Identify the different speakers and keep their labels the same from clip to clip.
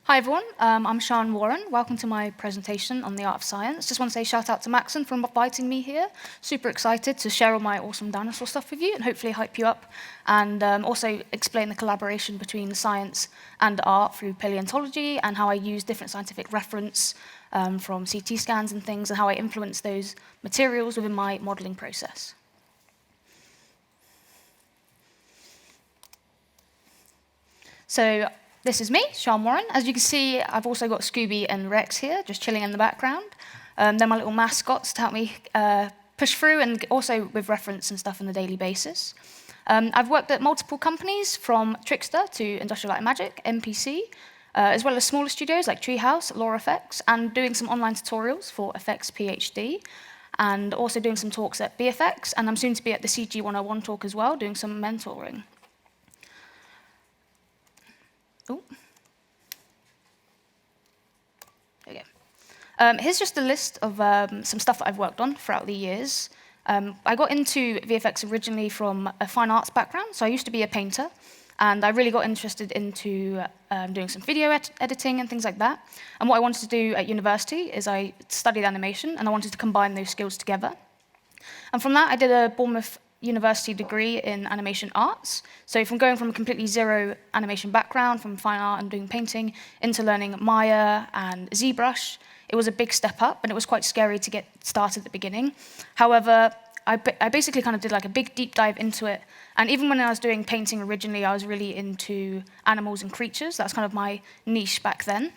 Speaker 1: Hi everyone, I'm Sian. Welcome to my presentation on the art of science. Just want to say shout out to Maxon for inviting me here. Super excited to share all my awesome dinosaur stuff with you and hopefully hype you up and also explain the collaboration between science and art through paleontology and how I use different scientific reference from CT scans and things and how I influence those materials within my modeling process. So this is me, Sian. As you can see, I've also got Scooby and Rex here, just chilling in the background. They're my little mascots to help me push through and also with reference and stuff on a daily basis. I've worked at multiple companies from Trickster to Industrial Light and Magic, MPC, as well as smaller studios like Treehouse, LauraFX, and doing some online tutorials for FX PhD, and also doing some talks at BFX, and I'm soon to be at the CG 101 talk as well, doing some mentoring. Oh. There we go. Here's just a list of some stuff that I've worked on throughout the years. I got into VFX originally from a fine arts background, so I used to be a painter, and I really got interested into doing some video editing and things like that. And what I wanted to do at university is I studied animation, and I wanted to combine those skills together. And from that, I did a Bournemouth University degree in animation arts. So from going from a completely zero animation background, from fine art and doing painting, into learning Maya and ZBrush, it was a big step up, and it was quite scary to get started at the beginning. However, I basically kind of did like a big deep dive into it. And even when I was doing painting originally, I was really into animals and creatures. That's kind of my niche back then.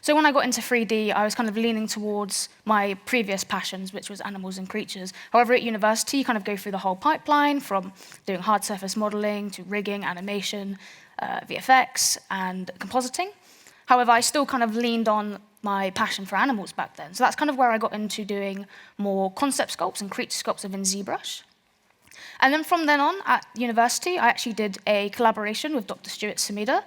Speaker 1: So when I got into 3D, I was kind of leaning towards my previous passions, which was animals and creatures. However, at university, you kind of go through the whole pipeline from doing hard surface modeling to rigging, animation, VFX, and compositing. However, I still kind of leaned on my passion for animals back then. So that's kind of where I got into doing more concept sculpts and creature sculpts within ZBrush. And then from then on, at university, I actually did a collaboration with Dr. Stuart Samida,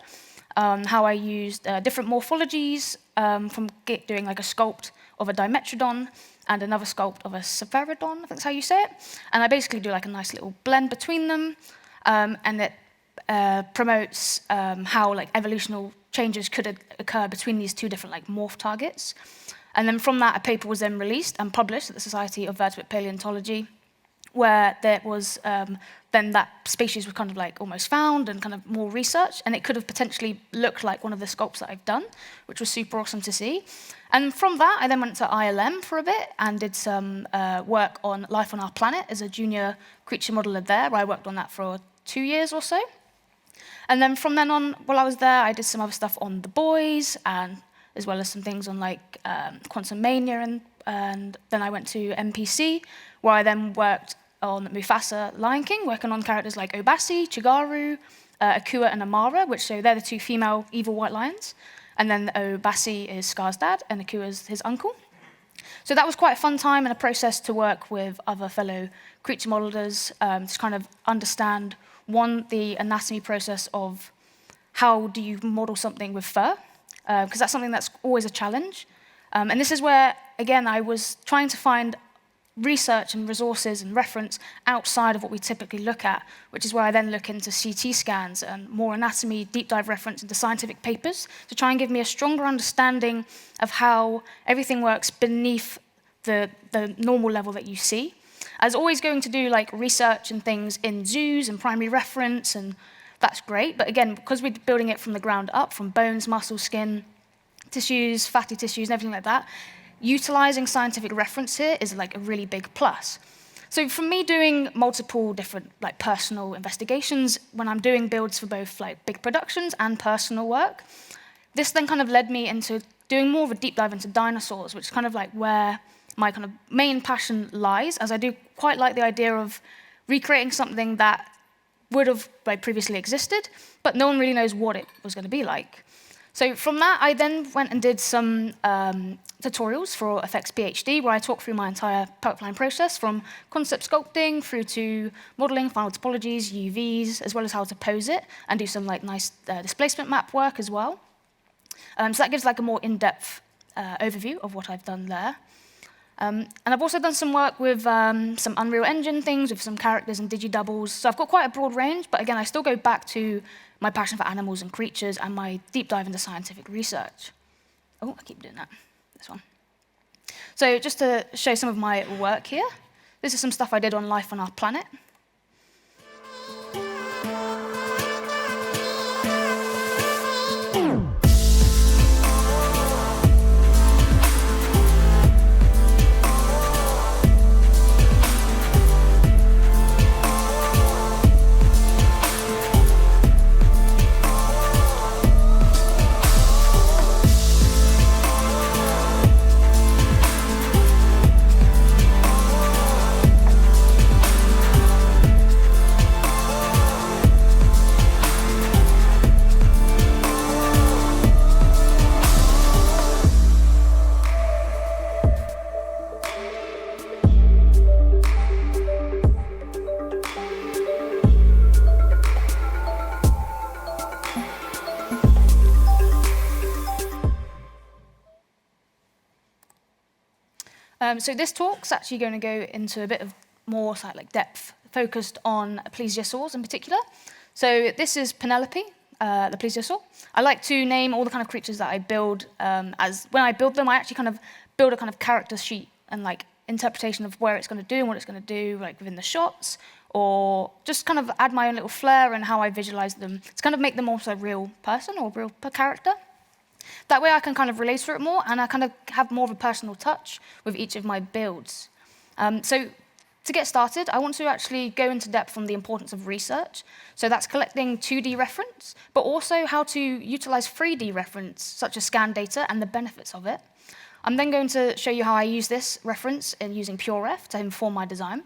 Speaker 1: how I used different morphologies from doing like a sculpt of a Dimetrodon and another sculpt of a Sephirodon, I think that's how you say it. And I basically do like a nice little blend between them, and it promotes how like evolutional changes could occur between these two different like morph targets. And then from that, a paper was then released and published at the Society of Vertebrate Paleontology, where there was then that species was kind of like almost found and kind of more research, and it could have potentially looked like one of the sculpts that I've done, which was super awesome to see. And from that, I then went to ILM for a bit and did some work on life on our planet as a junior creature modeler there, where I worked on that for 2 years or so. And then from then on, while I was there, I did some other stuff on The Boys, and as well as some things on like Quantum Mania, and then I went to MPC, where I then worked on Mufasa Lion King, working on characters like Obasi, Chigaru, Akua, and Amara, so they're the two female evil white lions. And then Obasi is Scar's dad, and Akua is his uncle. So that was quite a fun time and a process to work with other fellow creature modelers to kind of understand, one, the anatomy process of how do you model something with fur, because that's something that's always a challenge. And this is where, again, I was trying to find research and resources and reference outside of what we typically look at, which is where I then look into CT scans and more anatomy, deep dive reference into scientific papers to try and give me a stronger understanding of how everything works beneath the normal level that you see. I was always going to do like research and things in zoos and primary reference, and that's great. But again, because we're building it from the ground up, from bones, muscle, skin, tissues, fatty tissues, and everything like that, utilizing scientific reference here is like a really big plus. So for me, doing multiple different like personal investigations when I'm doing builds for both like big productions and personal work, this then kind of led me into doing more of a deep dive into dinosaurs, which is kind of like where my kind of main passion lies, as I do quite like the idea of recreating something that would have like previously existed, but no one really knows what it was going to be like. So from that, I then went and did some tutorials for FX PhD, where I talk through my entire pipeline process, from concept sculpting through to modeling, final topologies, UVs, as well as how to pose it, and do some like nice displacement map work as well. So that gives like a more in-depth overview of what I've done there. And I've also done some work with some Unreal Engine things, with some characters and digi-doubles. So I've got quite a broad range, but again, I still go back to my passion for animals and creatures and my deep dive into scientific research. Oh, I keep doing that. This one. So just to show some of my work here, this is some stuff I did on life on our planet. So this talk's actually going to go into a bit of more like depth, focused on plesiosaurs in particular. So this is Penelope, the plesiosaur. I like to name all the kind of creatures that I build as, when I build them, I actually kind of build a kind of character sheet and like interpretation of where it's going to do and what it's going to do, like within the shots, or just kind of add my own little flair and how I visualize them to kind of make them also a real person or real character. That way I can kind of relate to it more, and I kind of have more of a personal touch with each of my builds. So to get started, I want to actually go into depth on the importance of research. So that's collecting 2D reference, but also how to utilize 3D reference, such as scan data, and the benefits of it. I'm then going to show you how I use this reference in using PureRef to inform my design.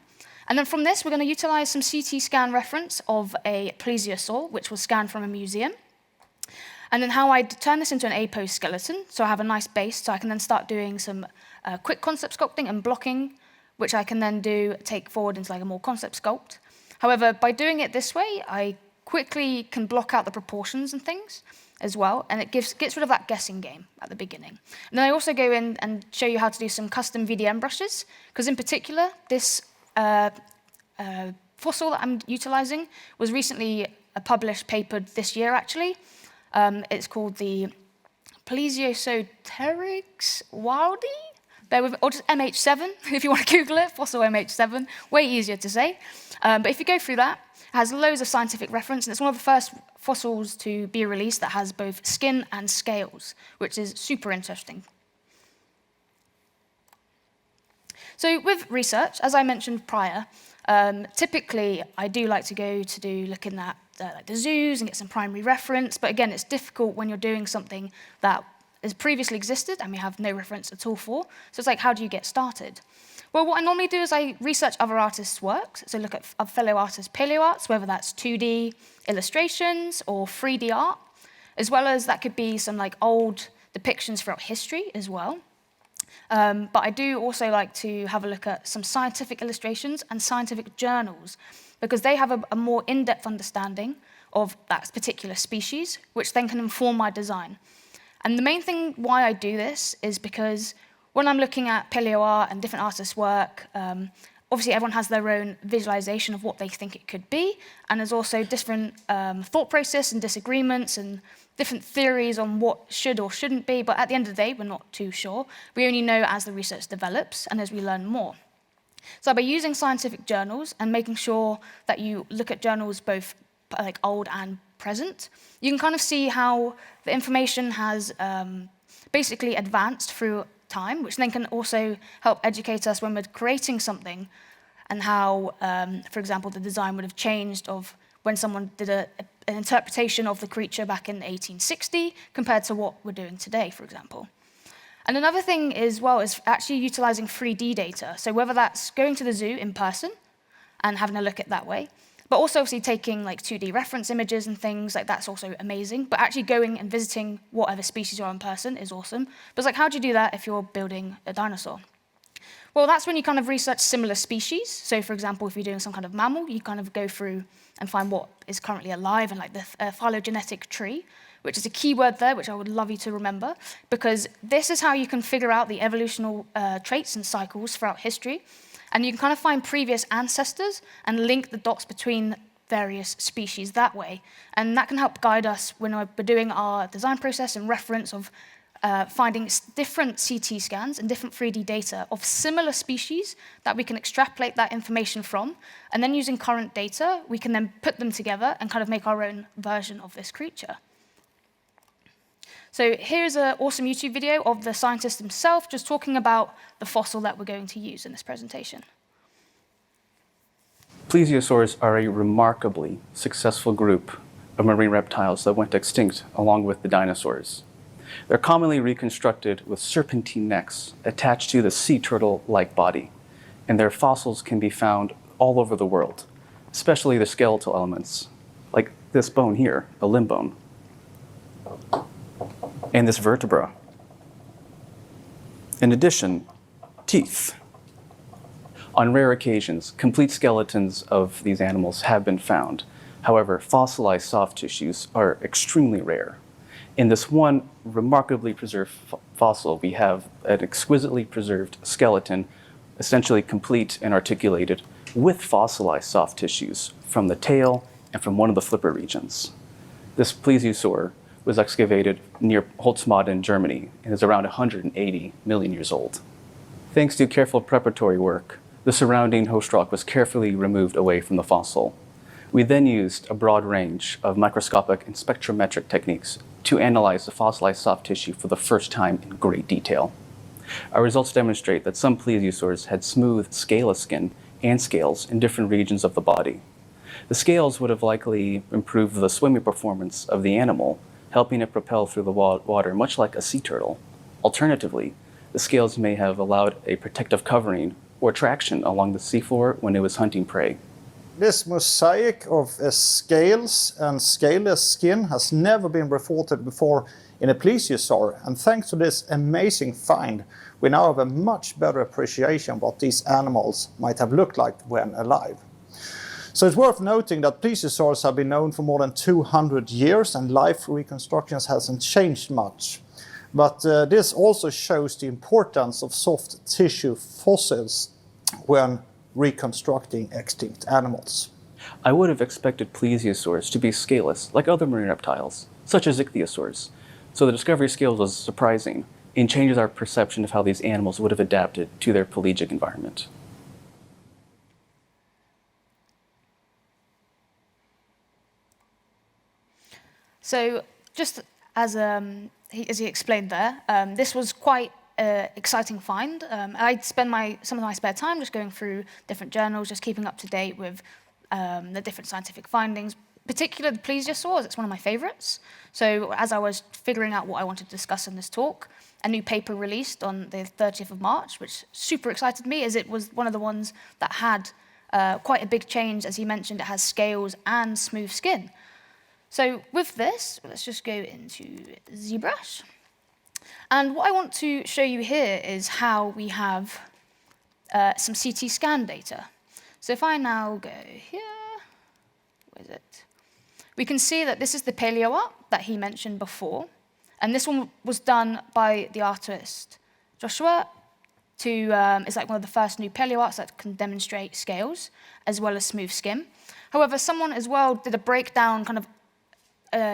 Speaker 1: And then from this, we're going to utilize some CT scan reference of a plesiosaur, which was scanned from a museum. And then how I turn this into an A-pose skeleton, so I have a nice base, so I can then start doing some quick concept sculpting and blocking, which I can then take forward into like a more concept sculpt. However, by doing it this way, I quickly can block out the proportions and things as well, and it gets rid of that guessing game at the beginning. And then I also go in and show you how to do some custom VDM brushes, because in particular, this fossil that I'm utilizing was recently published, papered this year, actually. It's called the Plesiosoteryx wildi, or just MH7, if you want to Google it, fossil MH7, way easier to say. But if you go through that, it has loads of scientific reference, and it's one of the first fossils to be released that has both skin and scales, which is super interesting. So with research, as I mentioned prior, typically I do like to go to looking at like the zoos and get some primary reference, but again, it's difficult when you're doing something that has previously existed and we have no reference at all for. So it's like, how do you get started? Well, what I normally do is I research other artists' works, so look at fellow artists' paleo arts, whether that's 2D illustrations or 3D art, as well as that could be some like old depictions throughout history as well. But I do also like to have a look at some scientific illustrations and scientific journals, because they have a more in-depth understanding of that particular species, which then can inform my design. And the main thing why I do this is because when I'm looking at paleo art and different artists' work, obviously everyone has their own visualization of what they think it could be, and there's also different thought process and disagreements and different theories on what should or shouldn't be, but at the end of the day, we're not too sure. We only know as the research develops and as we learn more. So by using scientific journals and making sure that you look at journals both like old and present, you can kind of see how the information has basically advanced through time, which then can also help educate us when we're creating something and how, for example, the design would have changed of when someone did an interpretation of the creature back in 1860 compared to what we're doing today, for example. And another thing as well is actually utilizing 3D data. So whether that's going to the zoo in person and having a look at that way, but also obviously taking like 2D reference images and things, like that's also amazing. But actually going and visiting whatever species you're in person is awesome. But it's like, how do you do that if you're building a dinosaur? Well, that's when you kind of research similar species. So for example, if you're doing some kind of mammal, you kind of go through and find what is currently alive in like the phylogenetic tree, which is a keyword there, which I would love you to remember, because this is how you can figure out the evolutional traits and cycles throughout history. And you can kind of find previous ancestors and link the dots between various species that way. And that can help guide us when we're doing our design process and reference of finding different CT scans and different 3D data of similar species that we can extrapolate that information from. And then using current data, we can then put them together and kind of make our own version of this creature. So here's an awesome YouTube video of the scientist himself just talking about the fossil that we're going to use in this presentation.
Speaker 2: Plesiosaurs are a remarkably successful group of marine reptiles that went extinct along with the dinosaurs. They're commonly reconstructed with serpentine necks attached to the sea turtle-like body, and their fossils can be found all over the world, especially the skeletal elements, like this bone here, a limb bone, and this vertebra. In addition, teeth. On rare occasions, complete skeletons of these animals have been found. However, fossilized soft tissues are extremely rare. In this one remarkably preserved fossil, we have an exquisitely preserved skeleton, essentially complete and articulated, with fossilized soft tissues from the tail and from one of the flipper regions. This plesiosaur was excavated near Holzmaden in Germany and is around 180 million years old. Thanks to careful preparatory work, the surrounding host rock was carefully removed away from the fossil. We then used a broad range of microscopic and spectrometric techniques to analyze the fossilized soft tissue for the first time in great detail. Our results demonstrate that some plesiosaurs had smooth, scaleless skin and scales in different regions of the body. The scales would have likely improved the swimming performance of the animal, helping it propel through the water much like a sea turtle. Alternatively, the scales may have allowed a protective covering or traction along the seafloor when it was hunting prey.
Speaker 3: This mosaic of scales and scaleless skin has never been reported before in a plesiosaur, and thanks to this amazing find, we now have a much better appreciation of what these animals might have looked like when alive. So it's worth noting that plesiosaurs have been known for more than 200 years and life reconstructions hasn't changed much. But this also shows the importance of soft tissue fossils when reconstructing extinct animals.
Speaker 2: I would have expected plesiosaurs to be scaleless, like other marine reptiles, such as ichthyosaurs. So the discovery of scales was surprising and changes our perception of how these animals would have adapted to their pelagic environment.
Speaker 1: So just as he explained there, this was quite an exciting find. I'd spend some of my spare time just going through different journals, just keeping up to date with the different scientific findings. Particularly the plesiosaurs, it's one of my favorites. So as I was figuring out what I wanted to discuss in this talk, a new paper released on the 30th of March, which super excited me, as it was one of the ones that had quite a big change. As he mentioned, it has scales and smooth skin. So with this, let's just go into ZBrush. And what I want to show you here is how we have some CT scan data. So if I now go here, where is it? We can see that this is the Paleo art that he mentioned before. And this one was done by the artist Joshua. It's like one of the first new Paleo arts that can demonstrate scales as well as smooth skin. However, someone as well did a breakdown kind of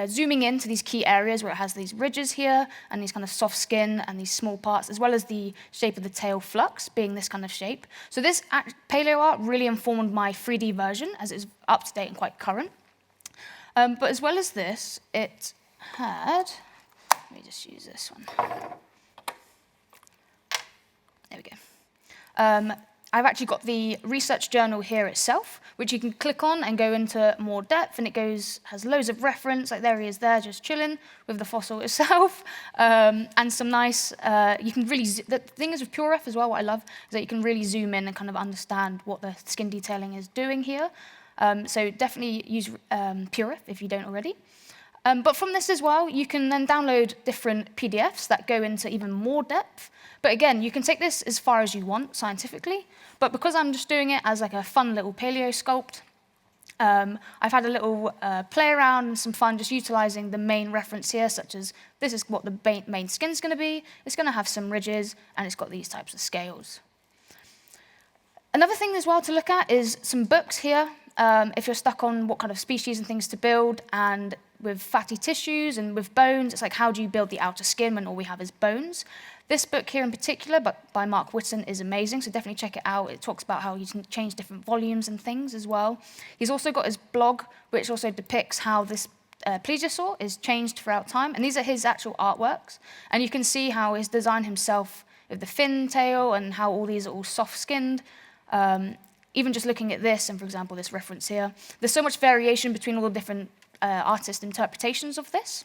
Speaker 1: zooming into these key areas where it has these ridges here and these kind of soft skin and these small parts, as well as the shape of the tail flux being this kind of shape. So this Paleo art really informed my 3D version, as it's up to date and quite current. But as well as this, it had, let me just use this one. There we go. I've actually got the research journal here itself, which you can click on and go into more depth, and it has loads of reference, like there he is there, just chilling with the fossil itself, and some nice, you can really, the thing is with PureRef as well, what I love, is that you can really zoom in and kind of understand what the skin detailing is doing here. So definitely use PureRef if you don't already. But from this as well, you can then download different PDFs that go into even more depth. But again, you can take this as far as you want scientifically. But because I'm just doing it as like a fun little paleo sculpt, I've had a little play around and some fun just utilizing the main reference here, such as this is what the main skin's going to be. It's going to have some ridges, and it's got these types of scales. Another thing as well to look at is some books here. If you're stuck on what kind of species and things to build, and with fatty tissues and with bones, it's like, how do you build the outer skin when all we have is bones? This book here in particular, but by Mark Whitten, is amazing, so definitely check it out. It talks about how you can change different volumes and things as well. He's also got his blog, which also depicts how this plesiosaur is changed throughout time, and these are his actual artworks. And you can see how he's designed himself with the fin tail and how all these are all soft-skinned. Even just looking at this, and for example, this reference here, there's so much variation between all the different artist interpretations of this.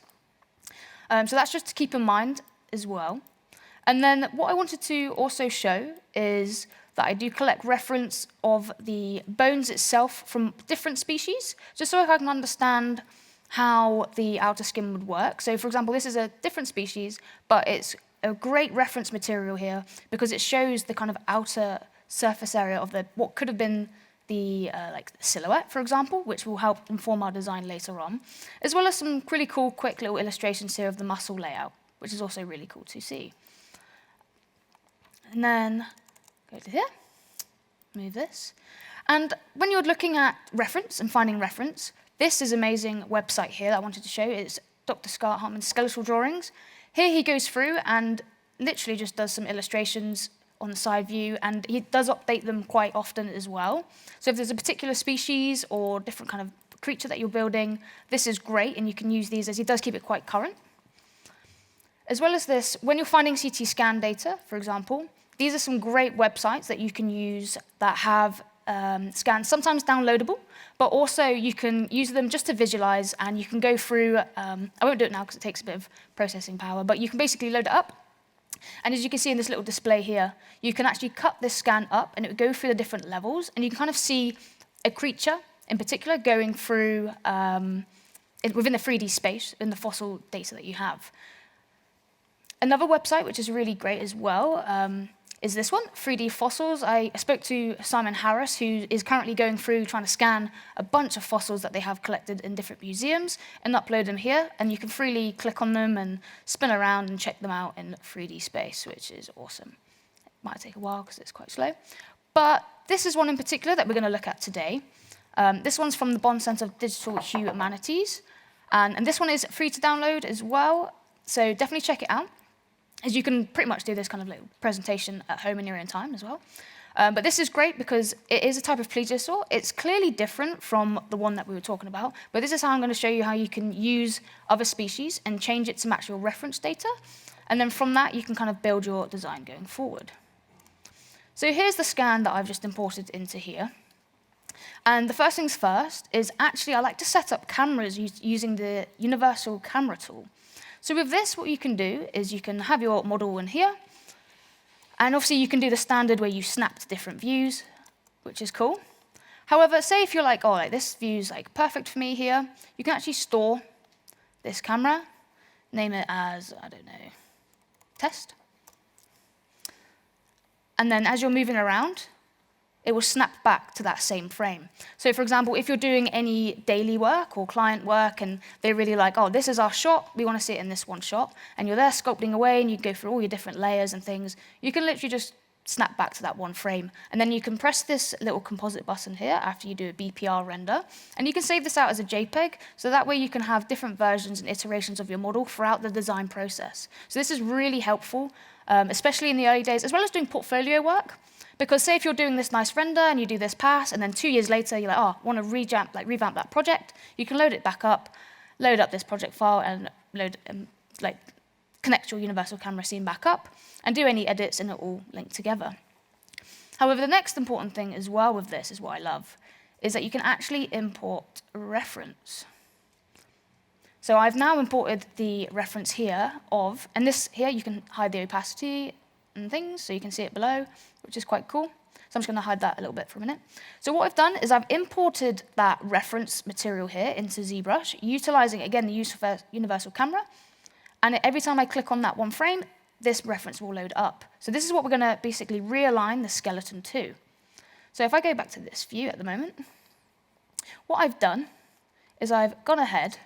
Speaker 1: So that's just to keep in mind as well. And then what I wanted to also show is that I do collect reference of the bones itself from different species, just so I can understand how the outer skin would work. So for example, this is a different species, but it's a great reference material here because it shows the kind of outer surface area of what could have been the like silhouette, for example, which will help inform our design later on, as well as some really cool, quick little illustrations here of the muscle layout, which is also really cool to see. And then go to here, move this. And when you're looking at reference and finding reference, this is an amazing website here that I wanted to show. It's Dr. Scott Hartman's Skeletal Drawings. Here he goes through and literally just does some illustrations on the side view, and he does update them quite often as well. So if there's a particular species or different kind of creature that you're building, this is great, and you can use these as he does keep it quite current. As well as this, when you're finding CT scan data, for example, these are some great websites that you can use that have scans, sometimes downloadable, but also you can use them just to visualize, and you can go through, I won't do it now because it takes a bit of processing power, but you can basically load it up. And as you can see in this little display here, you can actually cut this scan up and it would go through the different levels, and you can kind of see a creature in particular going through within the 3D space in the fossil data that you have. Another website which is really great as well is this one, 3D Fossils. I spoke to Simon Harris, who is currently going through trying to scan a bunch of fossils that they have collected in different museums and upload them here, and you can freely click on them and spin around and check them out in 3D space, which is awesome. It might take a while because it's quite slow. But this is one in particular that we're going to look at today. This one's from the Bond Center of Digital Humanities, and this one is free to download as well, so definitely check it out, as you can pretty much do this kind of little presentation at home in your own time as well. But this is great because it is a type of plesiosaur. It's clearly different from the one that we were talking about, but this is how I'm going to show you how you can use other species and change it to match your reference data. And then from that, you can kind of build your design going forward. So here's the scan that I've just imported into here. And the first things first is actually I like to set up cameras using the universal camera tool. So with this, what you can do is you can have your model in here, and obviously you can do the standard where you snap to different views, which is cool. However, say if you're like, oh, like this view's like perfect for me here, you can actually store this camera, name it as, I don't know, test. And then as you're moving around, it will snap back to that same frame. So for example, if you're doing any daily work or client work and they're really like, oh, this is our shot, we want to see it in this one shot, and you're there sculpting away and you go through all your different layers and things, you can literally just snap back to that one frame. And then you can press this little composite button here after you do a BPR render, and you can save this out as a JPEG, so that way you can have different versions and iterations of your model throughout the design process. So this is really helpful, especially in the early days, as well as doing portfolio work. Because say if you're doing this nice render and you do this pass, and then 2 years later you're like, oh, I want to revamp that project, you can load it back up, load up this project file, and connect your universal camera scene back up, and do any edits, and it all linked together. However, the next important thing as well with this is what I love, is that you can actually import a reference. So I've now imported the reference here of, and this here you can hide the opacity and things, so you can see it below, which is quite cool. So I'm just going to hide that a little bit for a minute. So what I've done is I've imported that reference material here into ZBrush, utilizing, again, the universal camera. And every time I click on that one frame, this reference will load up. So this is what we're going to basically realign the skeleton to. So if I go back to this view at the moment, what I've done is I've gone ahead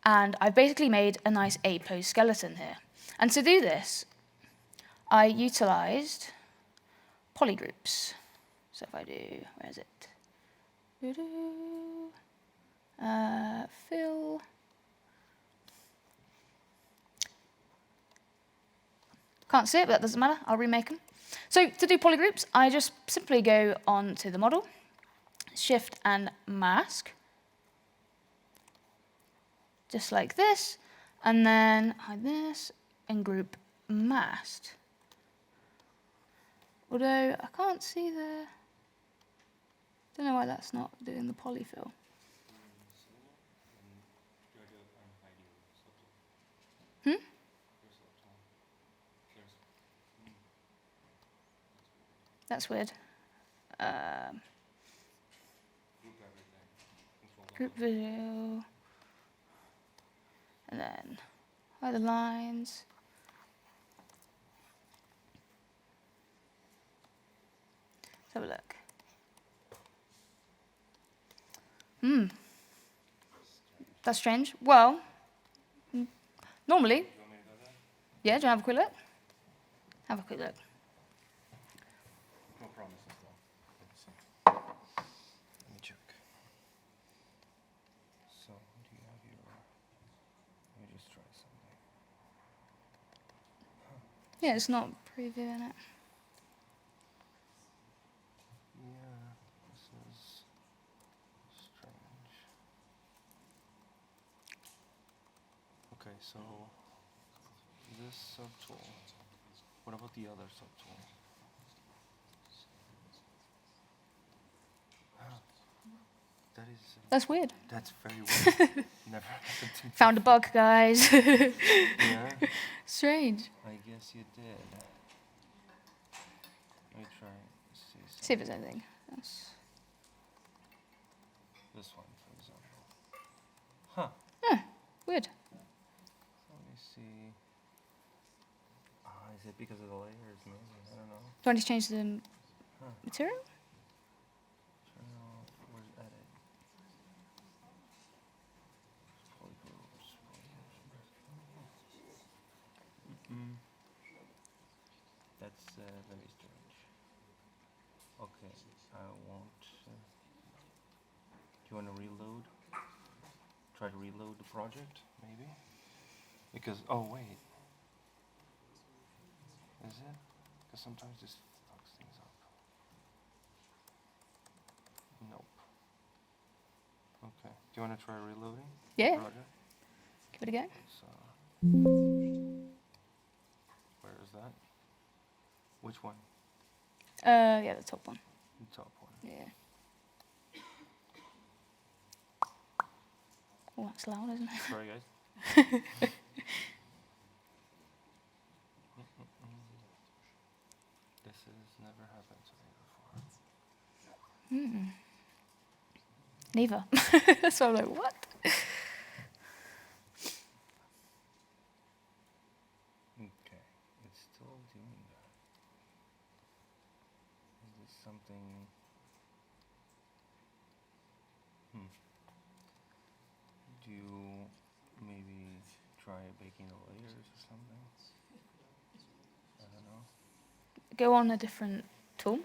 Speaker 1: and I've basically made a nice A-pose skeleton here. And to do this, I utilized polygroups. So if I do, where is it? Fill. Can't see it, but that doesn't matter. I'll remake them. So to do polygroups, I just simply go on to the model, shift and mask, just like this, and then hide this and group masked. Although I can't see the, don't know why that's not doing the polyfill. That's weird. Group video. And then hide the lines. Let's have a look. That's strange. Well, normally. Yeah, do you want to have a quick look? Have a quick look.
Speaker 4: No promises though. Let me check. So, do you have your... Let me just try something.
Speaker 1: Yeah, it's not previewing it.
Speaker 4: Yeah, this is strange. Okay, so this subtool. What about the other subtool? That is.
Speaker 1: That's weird.
Speaker 4: That's very weird. Never happened to me.
Speaker 1: Found a bug, guys.
Speaker 4: Yeah,
Speaker 1: Strange.
Speaker 4: I guess you did. Let me try. See
Speaker 1: See if there's anything else.
Speaker 4: this one, for example. Huh.
Speaker 1: Weird.
Speaker 4: Let me see. Is it because of the layers? Maybe I don't know.
Speaker 1: Do you want to change the material?
Speaker 4: Turn off. Where's edit? Polygroups. That's very strange. Okay, I won't. Do you want to reload? Try to reload the project, maybe? Because wait. Is it? Because sometimes this fucks things up. Nope. Okay. Do you want to try reloading?
Speaker 1: Yeah.
Speaker 4: The project?
Speaker 1: Give it a go.
Speaker 4: So, where is that? Which one?
Speaker 1: Yeah, the top one.
Speaker 4: The top one.
Speaker 1: Yeah. Oh, that's loud, isn't it?
Speaker 4: Sorry, guys. This has never happened to me before.
Speaker 1: Neither. So I'm like, what?
Speaker 4: Okay, it's still doing that. Is this something? Do you maybe try baking the layers or something? I don't know.
Speaker 1: Go on a different tool.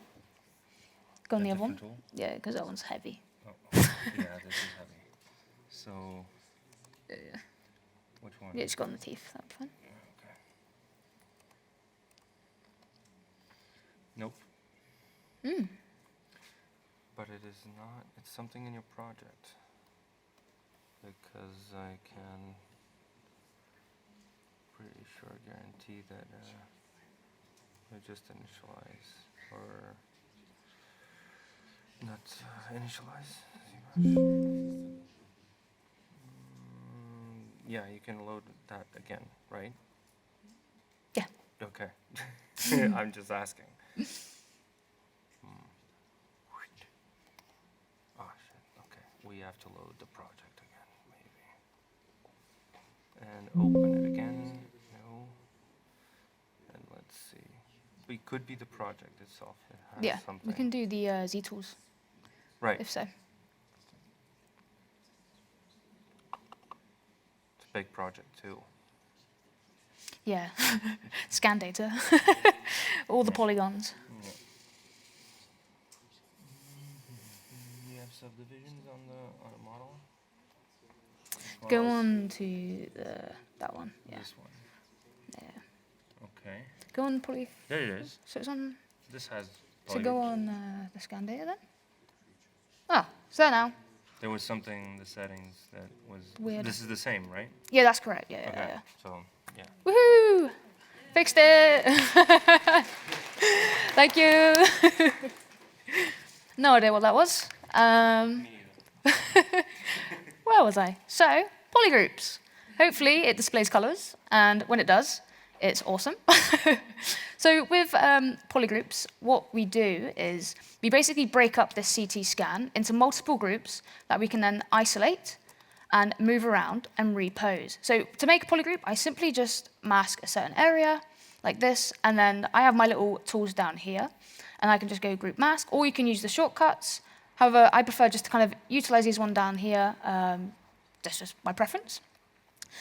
Speaker 1: Go on
Speaker 4: A
Speaker 1: the other one.
Speaker 4: different tool?
Speaker 1: Yeah, because that one's heavy.
Speaker 4: Oh, yeah, this is heavy. So,
Speaker 1: Yeah,
Speaker 4: which one?
Speaker 1: just go on the teeth. That'd be fine.
Speaker 4: Okay. Nope. But it is not, it's something in your project. Because I can pretty sure guarantee that we just initialize or not initialize. Yeah, you can load that again, right?
Speaker 1: Yeah.
Speaker 4: Okay. I'm just asking. Oh shit. Okay, we have to load the project again, maybe. And open it again. No. And let's see. It could be the project itself. It has
Speaker 1: Yeah,
Speaker 4: something.
Speaker 1: we can do the Z tools,
Speaker 4: Right.
Speaker 1: if so.
Speaker 4: It's a big project too.
Speaker 1: Yeah, scan data, all the polygons.
Speaker 4: Yeah. You have subdivisions on a model?
Speaker 1: Go
Speaker 4: Well,
Speaker 1: on to that one. Yeah.
Speaker 4: This one.
Speaker 1: Yeah.
Speaker 4: Okay.
Speaker 1: Go on poly.
Speaker 4: There it is.
Speaker 1: So it's on.
Speaker 4: This has.
Speaker 1: So go on the scan data then. Ah, it's there now.
Speaker 4: There was something in the settings that was.
Speaker 1: Weird.
Speaker 4: This is the same, right?
Speaker 1: Yeah, that's correct. Yeah,
Speaker 4: Okay.
Speaker 1: yeah.
Speaker 4: So yeah.
Speaker 1: Woohoo! Fixed it. Thank you. No idea what that was. Where was I? So, polygroups. Hopefully it displays colors, and when it does, it's awesome. So with polygroups, what we do is we basically break up this CT scan into multiple groups that we can then isolate and move around and repose. So to make a polygroup, I simply just mask a certain area like this, and then I have my little tools down here, and I can just go group mask, or you can use the shortcuts. However, I prefer just to kind of utilize these one down here. That's just my preference.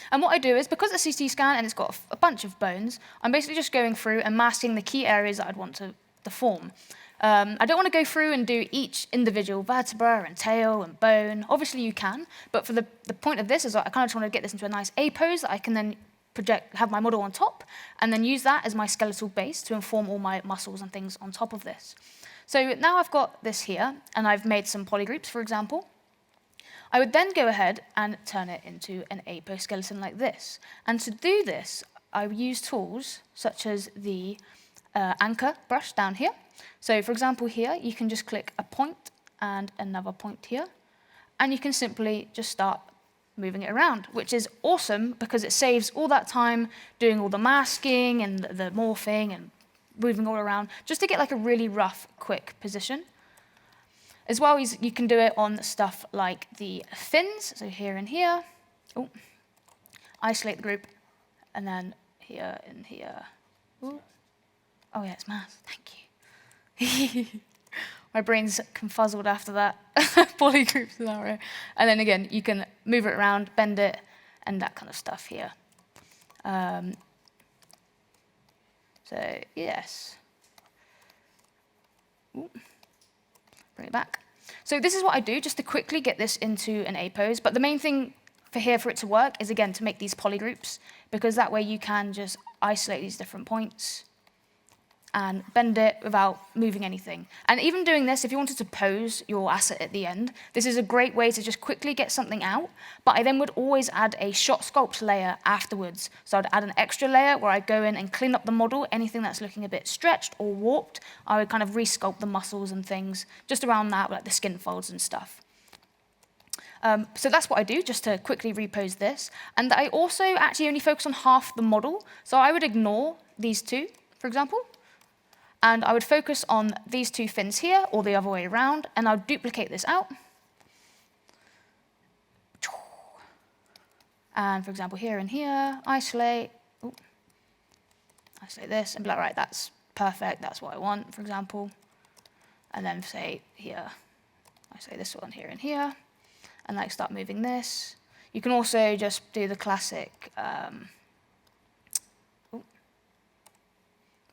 Speaker 1: And what I do is, because it's a CT scan and it's got a bunch of bones, I'm basically just going through and masking the key areas that I'd want to deform. I don't want to go through and do each individual vertebra and tail and bone. Obviously you can, but for the point of this is I kind of just want to get this into a nice A pose that I can then project, have my model on top, and then use that as my skeletal base to inform all my muscles and things on top of this. So now I've got this here, and I've made some polygroups, for example. I would then go ahead and turn it into an A-pose skeleton like this. And to do this, I use tools such as the anchor brush down here. So for example here, you can just click a point and another point here, and you can simply just start moving it around, which is awesome because it saves all that time doing all the masking and the morphing and moving all around, just to get like a really rough, quick position. As well as you can do it on stuff like the fins, so here and here. Ooh. Isolate the group, and then here and here. Ooh. Oh yeah, it's mass, thank you. My brain's confuzzled after that polygroup scenario. And then again, you can move it around, bend it, and that kind of stuff here. So yes. Ooh. Bring it back. So this is what I do just to quickly get this into an A pose. But the main thing for it to work is, again, to make these polygroups, because that way you can just isolate these different points and bend it without moving anything. And even doing this, if you wanted to pose your asset at the end, this is a great way to just quickly get something out. But I then would always add a shot sculpt layer afterwards. So I'd add an extra layer where I'd go in and clean up the model. Anything that's looking a bit stretched or warped, I would kind of resculpt the muscles and things just around that, like the skin folds and stuff. So that's what I do, just to quickly repose this. And I also actually only focus on half the model. So I would ignore these two, for example. And I would focus on these two fins here, or the other way around, and I'll duplicate this out. And for example, here and here, isolate. Ooh. Isolate this, and be like, right, that's perfect, that's what I want, for example. And then say here, isolate this one here and here, and like start moving this. You can also just do the classic,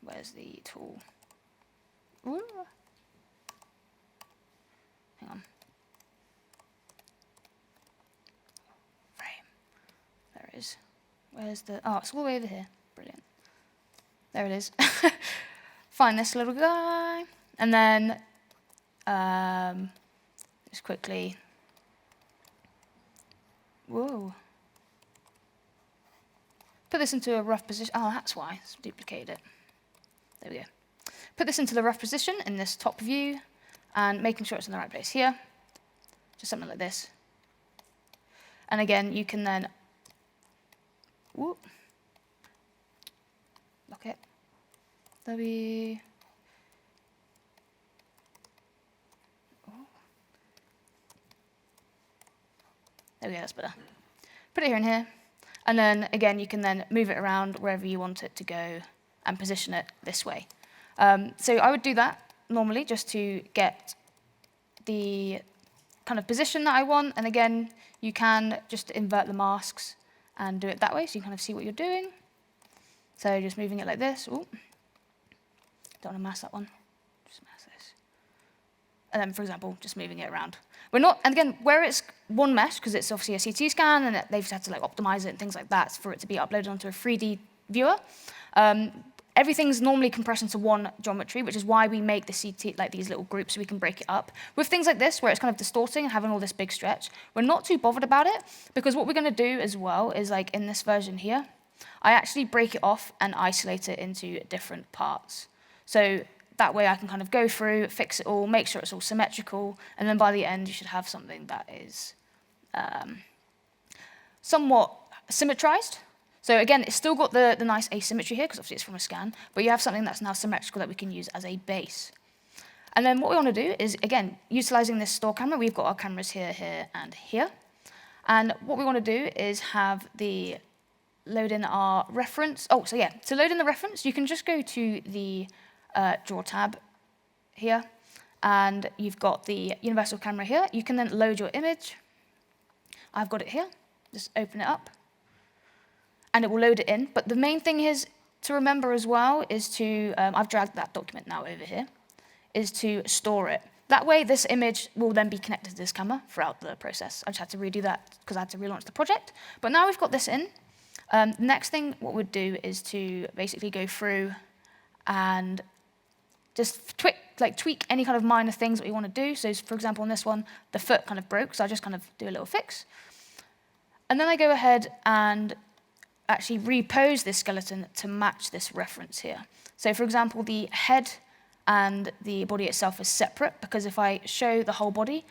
Speaker 1: where's the tool? Ooh. Hang on. Frame. There it is. Where's the... Oh, it's all the way over here. Brilliant. There it is. Find this little guy. And then just quickly... Whoa. Put this into a rough position. Oh, that's why. Let's duplicate it. There we go. Put this into the rough position in this top view, and making sure it's in the right place here. Just something like this. And again, you can then lock it. W. There we go, that's better. Put it here and here. And then, again, you can then move it around wherever you want it to go and position it this way. So I would do that normally just to get the kind of position that I want. And again, you can just invert the masks and do it that way so you kind of see what you're doing. So just moving it like this. Ooh. Don't want to mask that one. Just mask this. And then, for example, just moving it around. We're not, and again, where it's one mesh, because it's obviously a CT scan, and they've had to like optimize it and things like that for it to be uploaded onto a 3D viewer. Everything's normally compressed into one geometry, which is why we make the CT like these little groups so we can break it up. With things like this, where it's kind of distorting and having all this big stretch, we're not too bothered about it, because what we're going to do as well is, like in this version here, I actually break it off and isolate it into different parts. So that way I can kind of go through, fix it all, make sure it's all symmetrical, and then by the end you should have something that is somewhat symmetrized. So again, it's still got the nice asymmetry here, because obviously it's from a scan, but you have something that's now symmetrical that we can use as a base. And then what we want to do is, again, utilizing this store camera, we've got our cameras here, here, and here. And what we want to do is have the load in our reference. Oh, so yeah, to load in the reference, you can just go to the Draw tab here, and you've got the universal camera here. You can then load your image. I've got it here. Just open it up, and it will load it in. But the main thing is to remember as well is to, I've dragged that document now over here, is to store it. That way, this image will then be connected to this camera throughout the process. I just had to redo that because I had to relaunch the project. But now we've got this in. Next thing, what we'd do is to basically go through and just tweak any kind of minor things that we want to do. So, for example, on this one, the foot kind of broke, so I just kind of do a little fix. And then I go ahead and actually repose this skeleton to match this reference here. So, for example, the head and the body itself is separate, because if I show the whole body,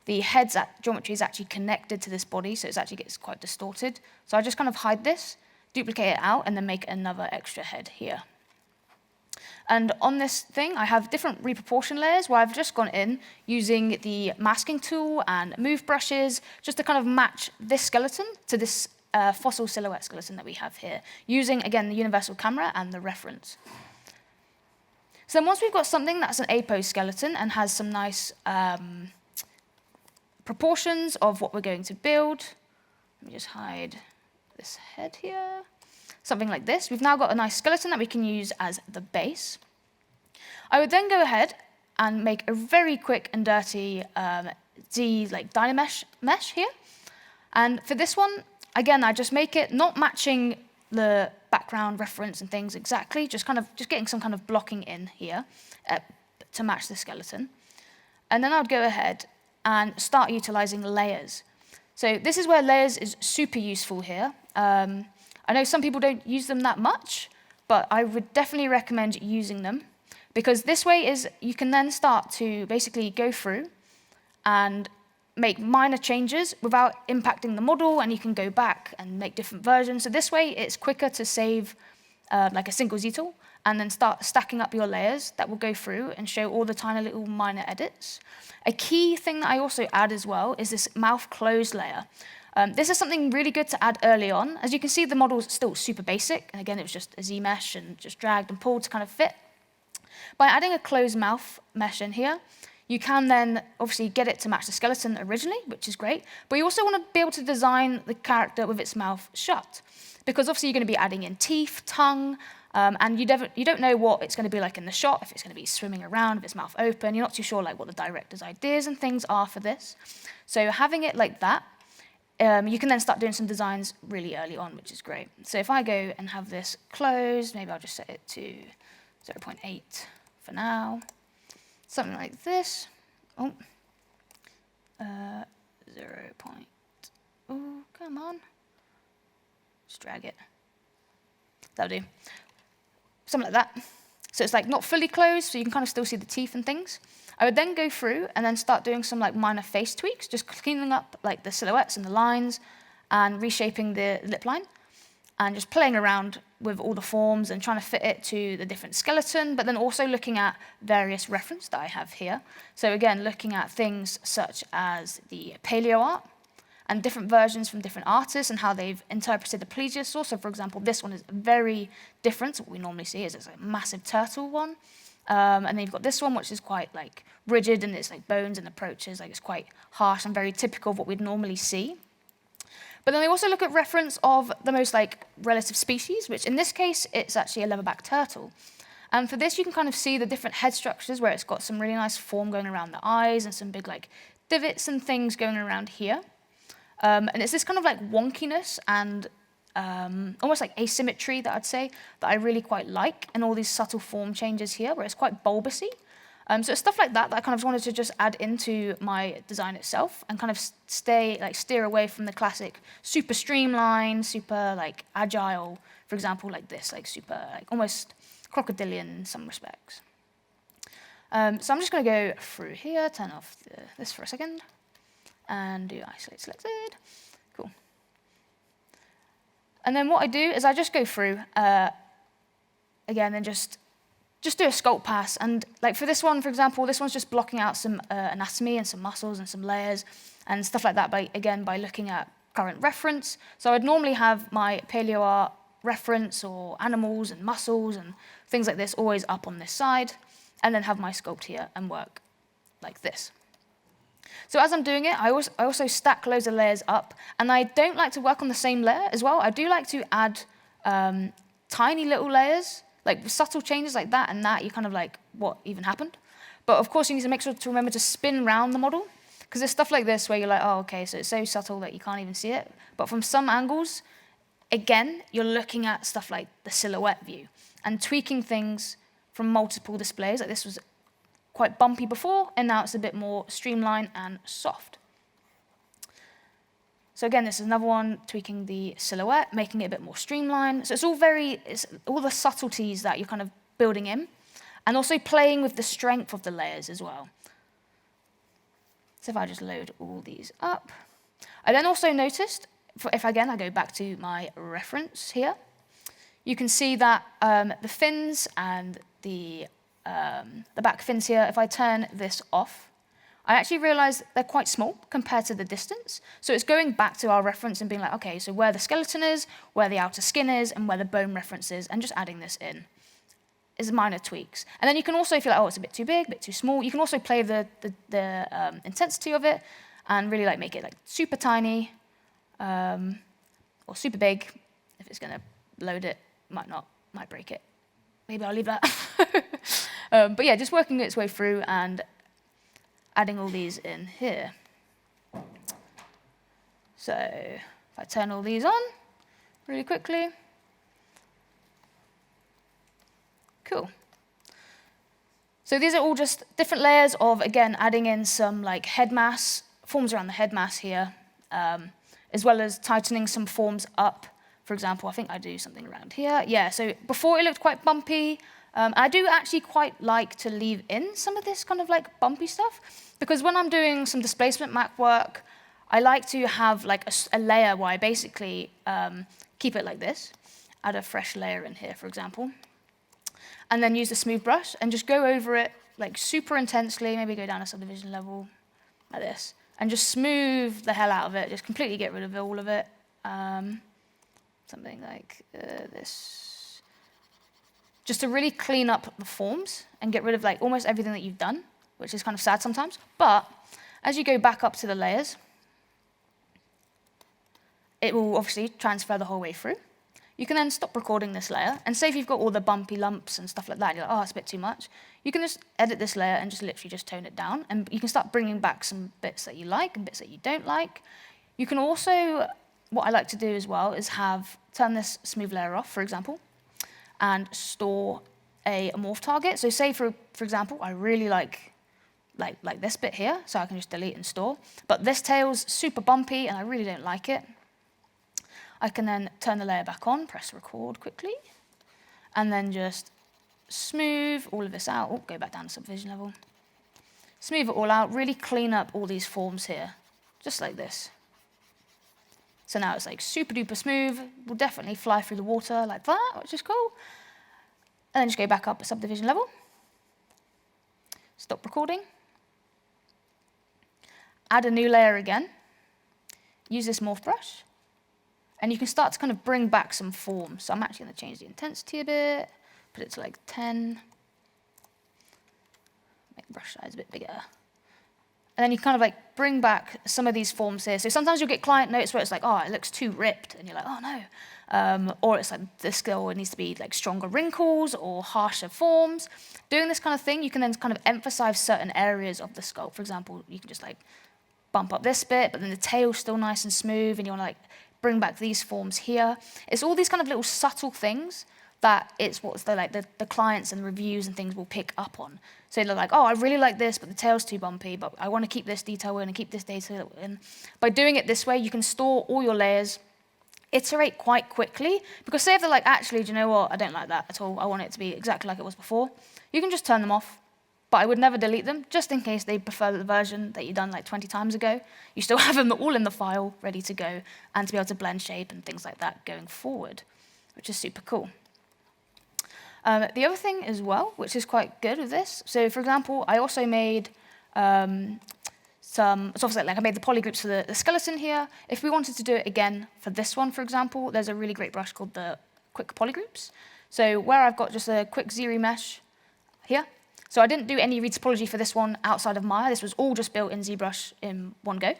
Speaker 1: the head's geometry is actually connected to this body, so it actually gets quite distorted. So I just kind of hide this, duplicate it out, and then make another extra head here. And on this thing, I have different reproportion layers where I've just gone in using the masking tool and move brushes just to kind of match this skeleton to this fossil silhouette skeleton that we have here, using, again, the universal camera and the reference. So then once we've got something that's an apose skeleton and has some nice proportions of what we're going to build, let me just hide this head here. Something like this. We've now got a nice skeleton that we can use as the base. I would then go ahead and make a very quick and dirty Dynamesh mesh here. And for this one, again, I just make it not matching the background reference and things exactly, just getting some kind of blocking in here to match the skeleton. And then I'd go ahead and start utilizing layers. So this is where layers is super useful here. I know some people don't use them that much, but I would definitely recommend using them, because this way is you can then start to basically go through and make minor changes without impacting the model, and you can go back and make different versions. So this way it's quicker to save like a single Z tool and then start stacking up your layers that will go through and show all the tiny little minor edits. A key thing that I also add as well is this mouth closed layer. This is something really good to add early on. As you can see, the model's still super basic. And again, it was just a Z mesh and just dragged and pulled to kind of fit. By adding a closed mouth mesh in here, you can then obviously get it to match the skeleton originally, which is great. But you also want to be able to design the character with its mouth shut, because obviously you're going to be adding in teeth, tongue, and you don't know what it's going to be like in the shot, if it's going to be swimming around, if its mouth open. You're not too sure like what the director's ideas and things are for this. So having it like that, you can then start doing some designs really early on, which is great. So if I go and have this closed, maybe I'll just set it to 0.8 for now. Something like this. Oh, 0. Oh, come on. Just drag it. that'll do. Something like that. So it's like not fully closed, so you can kind of still see the teeth and things. I would then go through and then start doing some like minor face tweaks, just cleaning up like the silhouettes and the lines and reshaping the lip line and just playing around with all the forms and trying to fit it to the different skeleton, but then also looking at various reference that I have here. So again, looking at things such as the Paleo art and different versions from different artists and how they've interpreted the plesiosaur. So for example, this one is very different to what we normally see. It's a massive turtle one. And then you've got this one, which is quite like rigid and it's like bones and approaches, like it's quite harsh and very typical of what we'd normally see. But then they also look at reference of the most like relative species, which in this case, it's actually a leatherback turtle. And for this, you can kind of see the different head structures where it's got some really nice form going around the eyes and some big like divots and things going around here. And it's this kind of like wonkiness and almost like asymmetry that I'd say that I really quite like, and all these subtle form changes here where it's quite bulbousy. So it's stuff like that that I kind of wanted to just add into my design itself and kind of steer away from the classic super streamlined, super like agile, for example, like this, like super like almost crocodilian in some respects. So I'm just going to go through here, turn off this for a second, and do isolate selected. Cool. And then what I do is I just go through again and just do a sculpt pass. And like for this one, for example, this one's just blocking out some anatomy and some muscles and some layers and stuff like that by looking at current reference. So I'd normally have my paleo art reference or animals and muscles and things like this always up on this side, and then have my sculpt here and work like this. So as I'm doing it, I also stack loads of layers up, and I don't like to work on the same layer as well. I do like to add tiny little layers, like subtle changes like that and that. You're kind of like, what even happened? But of course, you need to make sure to remember to spin around the model, because there's stuff like this where you're like, oh, okay, so it's so subtle that you can't even see it. But from some angles, again, you're looking at stuff like the silhouette view and tweaking things from multiple displays. Like this was quite bumpy before, and now it's a bit more streamlined and soft. So again, this is another one, tweaking the silhouette, making it a bit more streamlined. So it's all the subtleties that you're kind of building in, and also playing with the strength of the layers as well. So if I just load all these up. I then also noticed, if again I go back to my reference here, you can see that the fins and the back fins here, if I turn this off, I actually realize they're quite small compared to the distance. So it's going back to our reference and being like, okay, so where the skeleton is, where the outer skin is, and where the bone reference is, and just adding this in is minor tweaks. And then you can also feel like, oh, it's a bit too big, a bit too small. You can also play the intensity of it and really like make it like super tiny or super big. If it's going to load it, might break it. Maybe I'll leave that. But yeah, just working its way through and adding all these in here. So if I turn all these on really quickly. Cool. So these are all just different layers of, again, adding in some like head mass, forms around the head mass here, as well as tightening some forms up. For example, I think I do something around here. Yeah, so before it looked quite bumpy. I do actually quite like to leave in some of this kind of like bumpy stuff, because when I'm doing some displacement map work, I like to have like a layer where I basically keep it like this, add a fresh layer in here, for example, and then use the smooth brush and just go over it like super intensely, maybe go down a subdivision level like this, and just smooth the hell out of it, just completely get rid of all of it. Something like this. Just to really clean up the forms and get rid of like almost everything that you've done, which is kind of sad sometimes. But as you go back up to the layers, it will obviously transfer the whole way through. You can then stop recording this layer, and say if you've got all the bumpy lumps and stuff like that, and you're like, oh, it's a bit too much, you can just edit this layer and just literally just tone it down, and you can start bringing back some bits that you like and bits that you don't like. You can also, what I like to do as well is turn this smooth layer off, for example, and store a morph target. So say, for example, I really like this bit here, so I can just delete and store. But this tail's super bumpy, and I really don't like it. I can then turn the layer back on, press record quickly. and then just smooth all of this out. Oh, go back down to subdivision level. Smooth it all out, really clean up all these forms here, just like this. So now it's like super duper smooth, will definitely fly through the water like that, which is cool. And then just go back up at subdivision level. Stop recording. Add a new layer again. Use this morph brush. And you can start to kind of bring back some forms. So I'm actually going to change the intensity a bit, put it to like 10. Make the brush size a bit bigger. And then you kind of like bring back some of these forms here. So sometimes you'll get client notes where it's like, oh, it looks too ripped. And you're like, oh no. Or it's like the skill needs to be like stronger wrinkles or harsher forms. Doing this kind of thing, you can then kind of emphasize certain areas of the sculpt. For example, you can just like bump up this bit, but then the tail's still nice and smooth, and you want to like bring back these forms here. It's all these kind of little subtle things that it's what the clients and the reviews and things will pick up on. So they're like, oh, I really like this, but the tail's too bumpy, but I want to keep this detail in and keep this detail in. By doing it this way, you can store all your layers, iterate quite quickly, because say if they're like, actually, do you know what, I don't like that at all, I want it to be exactly like it was before, you can just turn them off. But I would never delete them, just in case they prefer the version that you've done like 20 times ago. You still have them all in the file, ready to go, and to be able to blend shape and things like that going forward, which is super cool. The other thing as well, which is quite good with this, so for example, I also made it's obviously like I made the polygroups for the skeleton here. If we wanted to do it again for this one, for example, there's a really great brush called the quick polygroups. So where I've got just a quick ZBrush here, so I didn't do any retopology for this one outside of Maya. This was all just built in ZBrush in one go.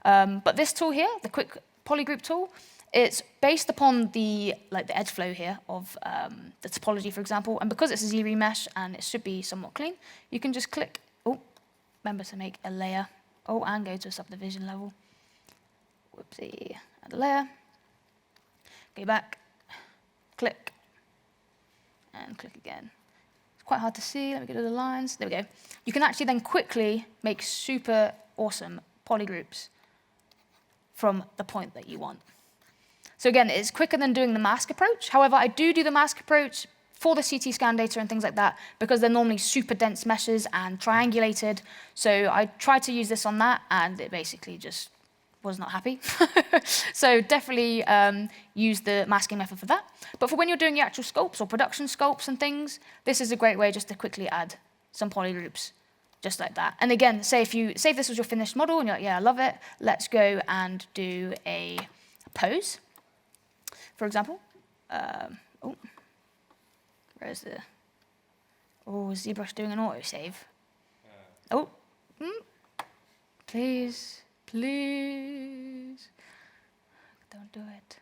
Speaker 1: But this tool here, the quick polygroup tool, it's based upon the edge flow here of the topology, for example. And because it's a ZBrush and it should be somewhat clean, you can just click. Oh, remember to make a layer. Oh, and go to a subdivision level. Whoopsie. Add a layer. Go back. Click. And click again. Quite hard to see. Let me go to the lines. There we go. You can actually then quickly make super awesome polygroups from the point that you want. So again, it's quicker than doing the mask approach. However, I do the mask approach for the CT scan data and things like that because they're normally super dense meshes and triangulated. So I tried to use this on that, and it basically just was not happy. So definitely use the masking method for that. But for when you're doing your actual sculpts or production sculpts and things, this is a great way just to quickly add some polygroups, just like that. And again, say if this was your finished model and you're like, yeah, I love it, let's go and do a pose, for example. Where's the... Oh, is ZBrush doing an autosave? Oh, please. Please. Don't do it.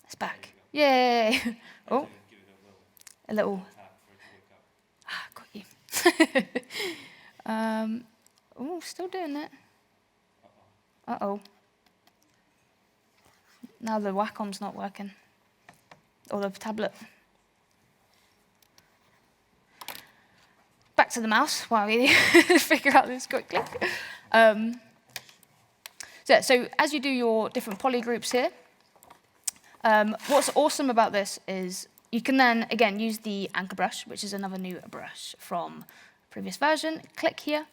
Speaker 1: It's back. Yay. Oh. A little. Ah, got you. Oh, still doing it. Uh-oh. Now the Wacom's not working. Or the tablet. Back to the mouse while we figure out this quickly. So as you do your different polygroups here, what's awesome about this is you can then, again, use the anchor brush, which is another new brush from previous version. Click here,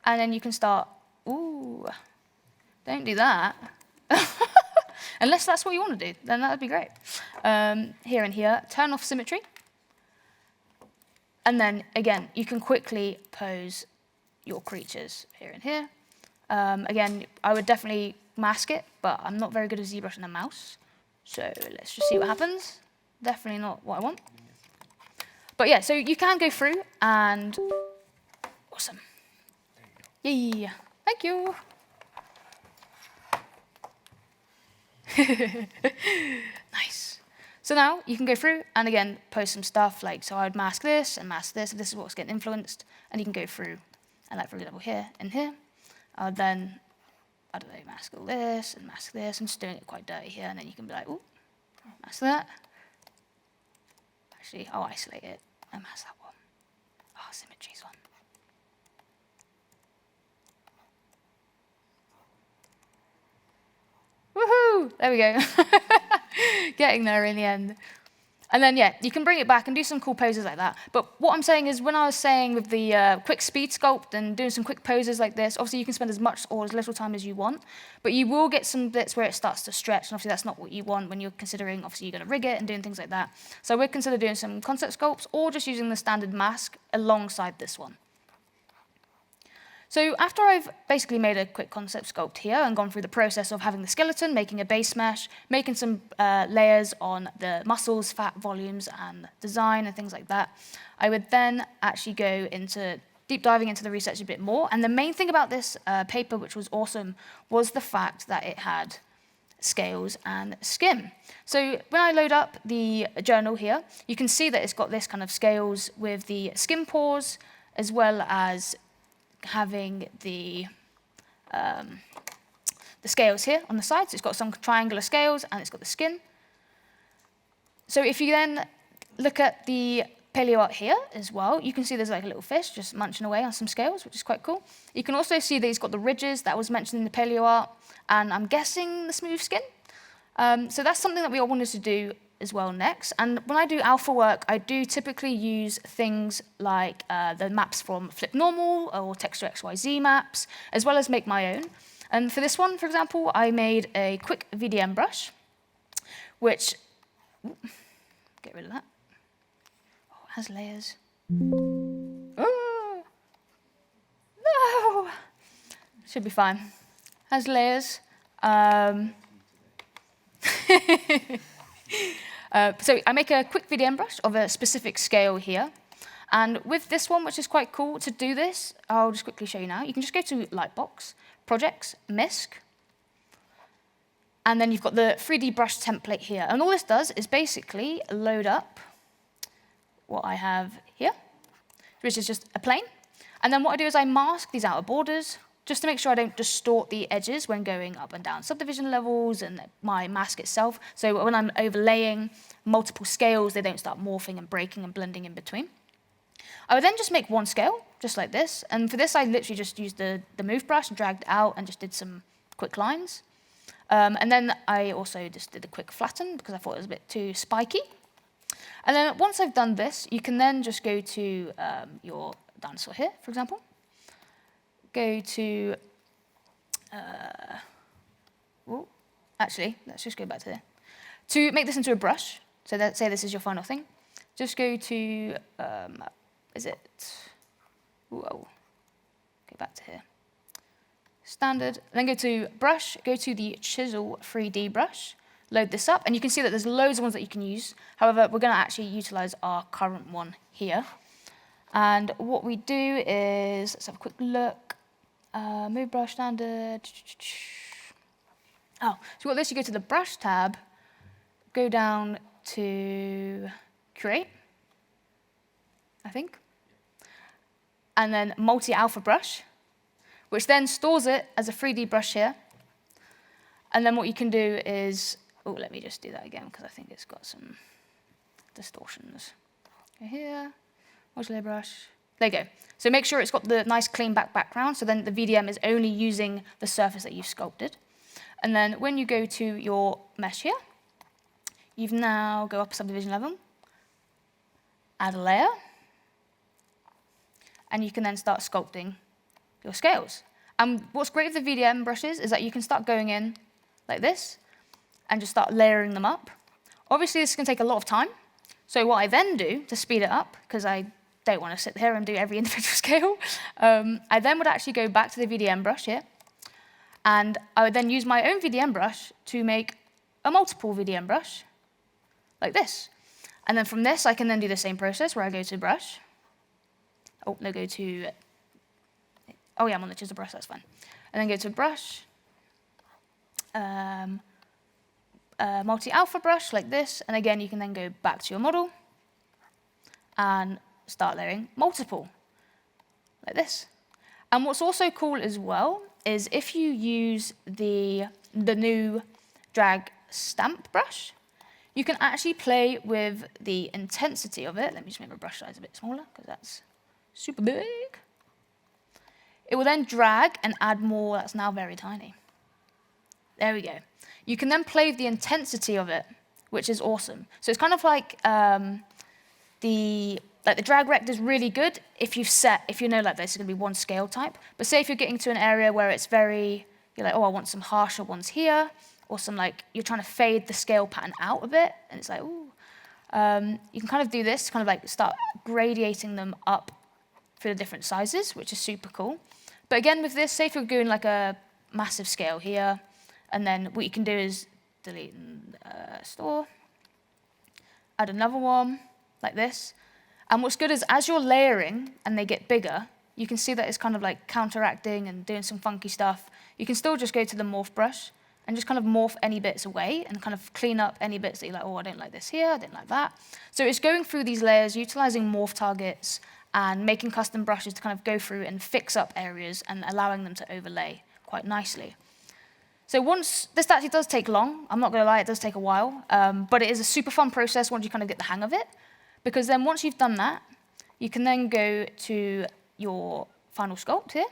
Speaker 1: and then you can start, ooh, don't do that. Unless that's what you want to do, then that would be great. Here and here, turn off symmetry. And then, again, you can quickly pose your creatures here and here. Again, I would definitely mask it, but I'm not very good at ZBrush and the mouse. So let's just see what happens. Definitely not what I want. But yeah, so you can go through and... Awesome. Yay. Thank you. Nice. So now you can go through and again post some stuff like, so I would mask this and mask this if this is what's getting influenced, and you can go through and like for example here and here. Then I don't know, mask all this and mask this. I'm just doing it quite dirty here, and then you can be like, ooh, mask that. Actually, I'll isolate it and mask that one. Oh, symmetry's on. Woohoo! There we go. Getting there in the end. And then, yeah, you can bring it back and do some cool poses like that. But what I'm saying is, when I was saying with the quick speed sculpt and doing some quick poses like this, obviously you can spend as much or as little time as you want, but you will get some bits where it starts to stretch, and obviously that's not what you want when you're considering, obviously you're going to rig it and doing things like that. So we'd consider doing some concept sculpts or just using the standard mask alongside this one. So after I've basically made a quick concept sculpt here and gone through the process of having the skeleton, making a base mesh, making some layers on the muscles, fat, volumes, and design and things like that, I would then actually go into deep diving into the research a bit more. And the main thing about this paper, which was awesome, was the fact that it had scales and skin. So when I load up the journal here, you can see that it's got this kind of scales with the skin pores, as well as having the scales here on the sides. It's got some triangular scales and it's got the skin. So if you then look at the paleo art here as well, you can see there's like a little fish just munching away on some scales, which is quite cool. You can also see that he's got the ridges that was mentioned in the paleo art, and I'm guessing the smooth skin. So that's something that we all wanted to do as well next. And when I do alpha work, I do typically use things like the maps from Flip Normal or Texture XYZ maps, as well as make my own. And for this one, for example, I made a quick VDM brush, which, get rid of that. Oh, it has layers. Oh, no! Should be fine. Has layers. So I make a quick VDM brush of a specific scale here. And with this one, which is quite cool, to do this, I'll just quickly show you now. You can just go to Lightbox, Projects, MISC, and then you've got the 3D brush template here. And all this does is basically load up what I have here, which is just a plane. And then what I do is I mask these outer borders, just to make sure I don't distort the edges when going up and down subdivision levels and my mask itself. So when I'm overlaying multiple scales, they don't start morphing and breaking and blending in between. I would then just make one scale, just like this. And for this, I literally just used the move brush and dragged it out and just did some quick lines. And then I also just did a quick flatten because I thought it was a bit too spiky. And then once I've done this, you can then just go to your dinosaur here, for example. Go to, actually, let's just go back to there. To make this into a brush, so that, say this is your final thing, just go to, go back to here. Standard, then go to brush, go to the chisel 3D brush, load this up, and you can see that there's loads of ones that you can use. However, we're gonna actually utilize our current one here. And what we do is, let's have a quick look. Move brush standard. Oh, so what this, you go to the brush tab, go down to create, I think, and then multi-alpha brush, which then stores it as a 3D brush here. And then what you can do is, oh, let me just do that again because I think it's got some distortions. Go here, multi-layer brush. There you go. So make sure it's got the nice clean background, so then the VDM is only using the surface that you've sculpted. And then when you go to your mesh here, you've now go up a subdivision level, add a layer, and you can then start sculpting your scales. And what's great with the VDM brushes is that you can start going in like this and just start layering them up. Obviously, this can take a lot of time. So what I then do to speed it up, because I don't want to sit here and do every individual scale, I then would actually go back to the VDM brush here, and I would then use my own VDM brush to make a multiple VDM brush, like this. And then from this, I can then do the same process where I go to brush. Oh, no, go to, oh yeah, I'm on the chisel brush, that's fine. And then go to brush, multi-alpha brush, like this, and again, you can then go back to your model, and start layering multiple, like this. And what's also cool as well is if you use the new drag stamp brush, you can actually play with the intensity of it. Let me just make my brush size a bit smaller because that's super big. It will then drag and add more that's now very tiny. There we go. You can then play with the intensity of it which is awesome. So it's kind of like the drag rect is really good if you know like this is going to be one scale type. But say if you're getting to an area where it's very, you're like, oh, I want some harsher ones here, or some like, you're trying to fade the scale pattern out a bit, and it's like, ooh. You can kind of do this, kind of like start gradiating them up for the different sizes, which is super cool. But again, with this, say if you're doing like a massive scale here, and then what you can do is delete store, add another one like this. And what's good is as you're layering and they get bigger, you can see that it's kind of like counteracting and doing some funky stuff. You can still just go to the morph brush and just kind of morph any bits away and kind of clean up any bits that you're like, oh, I don't like this here, I don't like that. So it's going through these layers, utilizing morph targets and making custom brushes to kind of go through and fix up areas and allowing them to overlay quite nicely. So once, this actually does take long, I'm not gonna lie, it does take a while, but it is a super fun process once you kind of get the hang of it, because then once you've done that, you can then go to your final sculpt here.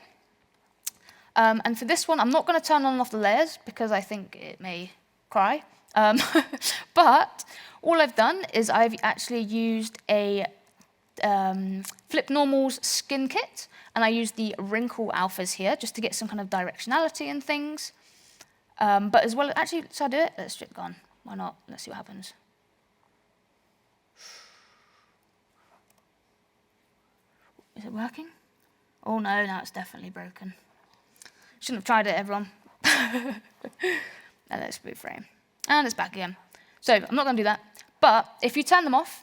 Speaker 1: And for this one, I'm not gonna turn on and off the layers because I think it may cry. But all I've done is I've actually used a Flip Normal's skin kit, and I used the wrinkle alphas here just to get some kind of directionality and things. But as well, actually, should I do it? Let's strip gone. Why not? Let's see what happens. Is it working? Oh no, now it's definitely broken. Shouldn't have tried it, everyone. Now let's boot frame. And it's back again. So I'm not going to do that. But if you turn them off,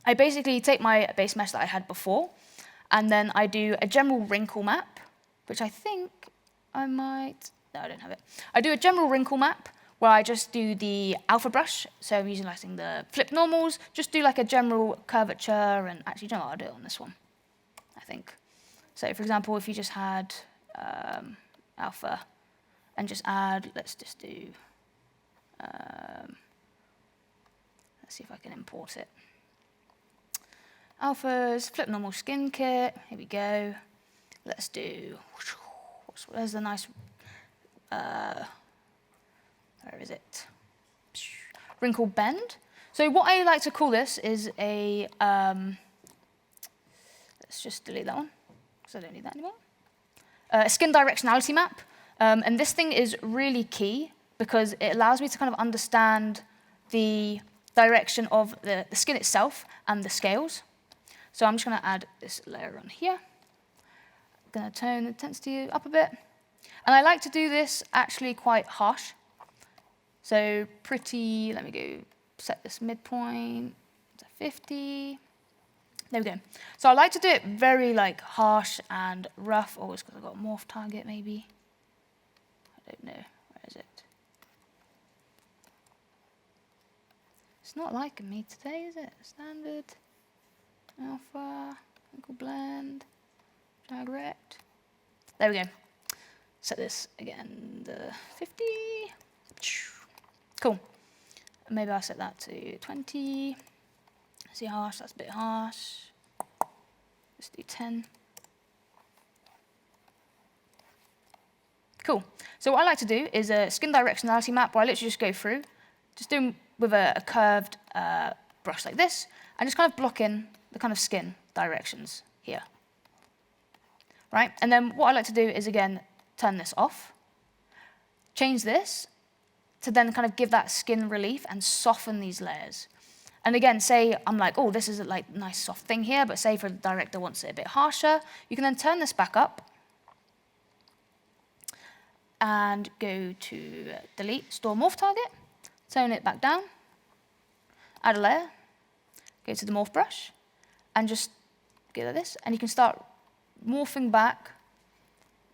Speaker 1: I basically take my base mesh that I had before, and then I do a general wrinkle map, which I think I might... No, I don't have it. I do a general wrinkle map where I just do the alpha brush. So I'm utilizing the Flip Normals, just do like a general curvature, and actually, you know what, I'll do it on this one, I think. So for example, if you just had alpha and just add, let's just do, let's see if I can import it. Alphas, Flip Normal skin kit, here we go. Let's do, where's the nice, where is it? Wrinkle bend. So what I like to call this is a, let's just delete that one, because I don't need that anymore. A skin directionality map. And this thing is really key because it allows me to kind of understand the direction of the skin itself and the scales. So I'm just going to add this layer on here. I'm going to turn the intensity up a bit. And I like to do this actually quite harsh. So pretty, let me go set this midpoint to 50. There we go. So I like to do it very like harsh and rough, always because I've got a morph target maybe. I don't know, where is it? It's not liking me today, is it? Standard, alpha, wrinkle blend, drag rect. There we go. Set this again to 50. Cool. Maybe I'll set that to 20. See harsh, that's a bit harsh. Let's do 10. Cool. So what I like to do is a skin directionality map where I literally just go through, just do with a curved brush like this, and just kind of block in the kind of skin directions here. Right? And then what I like to do is, again, turn this off, change this to then kind of give that skin relief and soften these layers. And again, say I'm like, oh, this is a like nice soft thing here, but say for the director wants it a bit harsher, you can then turn this back up and go to delete, store morph target, tone it back down, add a layer, go to the morph brush, and just go like this, and you can start morphing back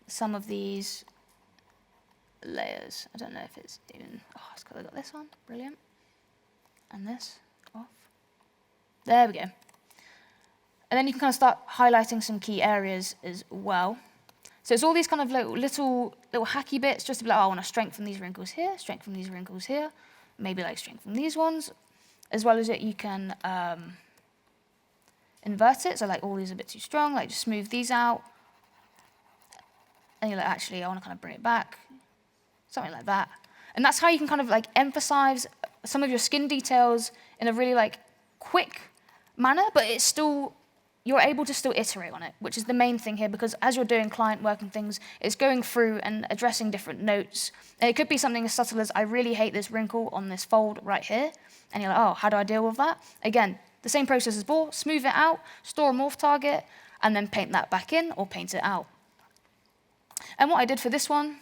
Speaker 1: some of these layers. I don't know if it's even, oh, it's because I got this on, brilliant. And this off. There we go. And then you can kind of start highlighting some key areas as well. So it's all these kind of little hacky bits, just to be like, oh, I want to strengthen these wrinkles here, strengthen these wrinkles here, maybe like strengthen these ones, as well as you can invert it, so like all these are a bit too strong, like just smooth these out. And you're like, actually, I want to kind of bring it back, something like that. And that's how you can kind of like emphasize some of your skin details in a really like quick manner, but it's still, you're able to still iterate on it, which is the main thing here, because as you're doing client work and things, it's going through and addressing different notes. And it could be something as subtle as, I really hate this wrinkle on this fold right here. And you're like, oh, how do I deal with that? Again, the same process as before, smooth it out, store a morph target, and then paint that back in or paint it out. And what I did for this one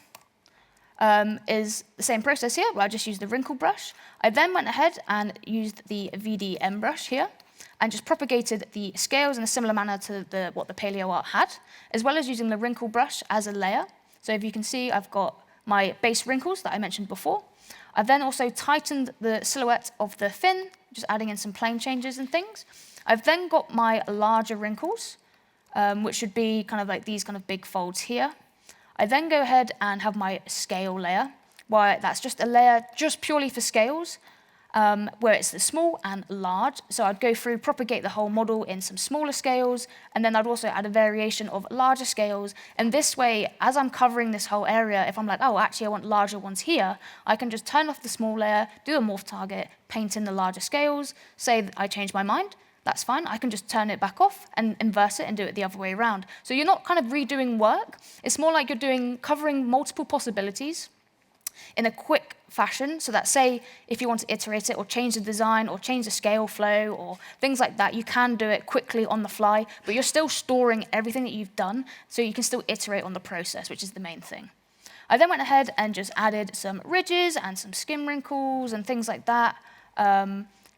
Speaker 1: is the same process here, where I just used the wrinkle brush. I then went ahead and used the VDM brush here, and just propagated the scales in a similar manner to what the Paleo art had, as well as using the wrinkle brush as a layer. So if you can see, I've got my base wrinkles that I mentioned before. I've then also tightened the silhouette of the fin, just adding in some plane changes and things. I've then got my larger wrinkles, which should be kind of like these kind of big folds here. I then go ahead and have my scale layer, where that's just a layer just purely for scales, where it's the small and large. So I'd go through, propagate the whole model in some smaller scales, and then I'd also add a variation of larger scales. And this way, as I'm covering this whole area, if I'm like, oh, actually I want larger ones here, I can just turn off the small layer, do a morph target, paint in the larger scales, say that I change my mind. That's fine. I can just turn it back off and inverse it and do it the other way around. So you're not kind of redoing work. It's more like you're covering multiple possibilities in a quick fashion, so that, say, if you want to iterate it or change the design or change the scale flow or things like that, you can do it quickly on the fly, but you're still storing everything that you've done, so you can still iterate on the process, which is the main thing. I then went ahead and just added some ridges and some skin wrinkles and things like that,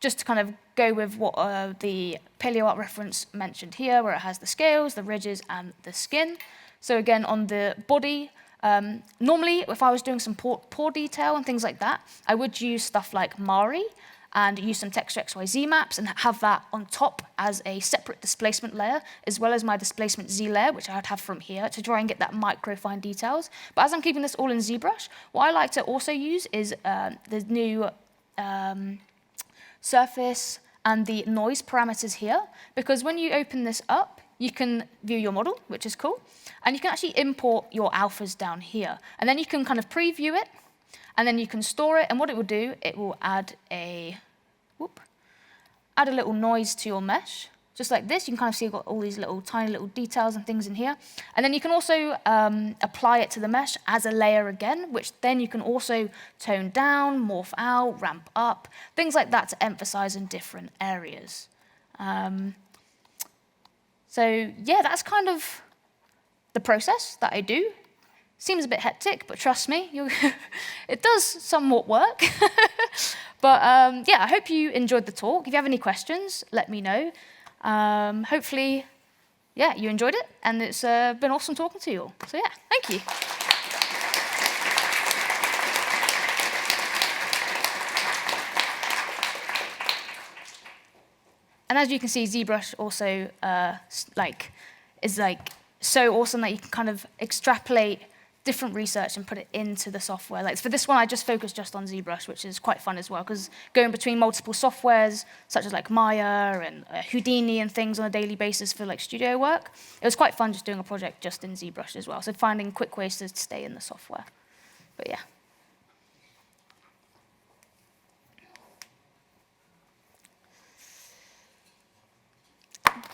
Speaker 1: just to kind of go with what the Paleo art reference mentioned here, where it has the scales, the ridges, and the skin. So again, on the body, normally, if I was doing some pore detail and things like that, I would use stuff like Mari and use some texture XYZ maps and have that on top as a separate displacement layer, as well as my displacement Z layer, which I'd have from here to try and get that micro fine details. But as I'm keeping this all in ZBrush, what I like to also use is the new surface and the noise parameters here, because when you open this up, you can view your model, which is cool, and you can actually import your alphas down here. And then you can kind of preview it, and then you can store it, and what it will do, it will add a little noise to your mesh, just like this. You can kind of see you've got all these little tiny little details and things in here. And then you can also apply it to the mesh as a layer again, which then you can also tone down, morph out, ramp up, things like that to emphasize in different areas. So yeah, that's kind of the process that I do. Seems a bit hectic, but trust me, it does somewhat work. But yeah, I hope you enjoyed the talk. If you have any questions, let me know. Hopefully, yeah, you enjoyed it, and it's been awesome talking to you all. So yeah, thank you. And as you can see, ZBrush also is so awesome that you can kind of extrapolate different research and put it into the software. Like for this one, I just focused just on ZBrush, which is quite fun as well, because going between multiple softwares, such as like Maya and Houdini and things on a daily basis for like studio work, it was quite fun just doing a project just in ZBrush as well. So finding quick ways to stay in the software. But yeah.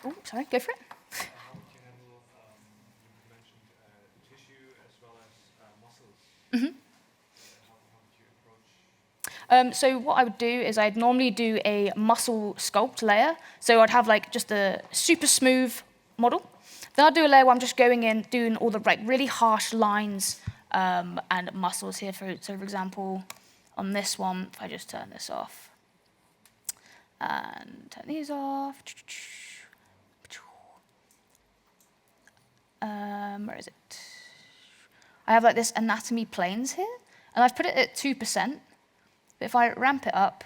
Speaker 1: Oh, sorry, go for it.
Speaker 5: How would you handle, you mentioned tissue as well as muscles.
Speaker 1: Mm-hmm.
Speaker 5: How would you approach?
Speaker 1: So what I would do is I'd normally do a muscle sculpt layer. So I'd have like just a super smooth model. Then I'd do a layer where I'm just going in, doing all the like really harsh lines and muscles here. So for example, on this one, if I just turn this off and turn these off. Where is it? I have like this anatomy planes here, and I've put it at 2%. But if I ramp it up,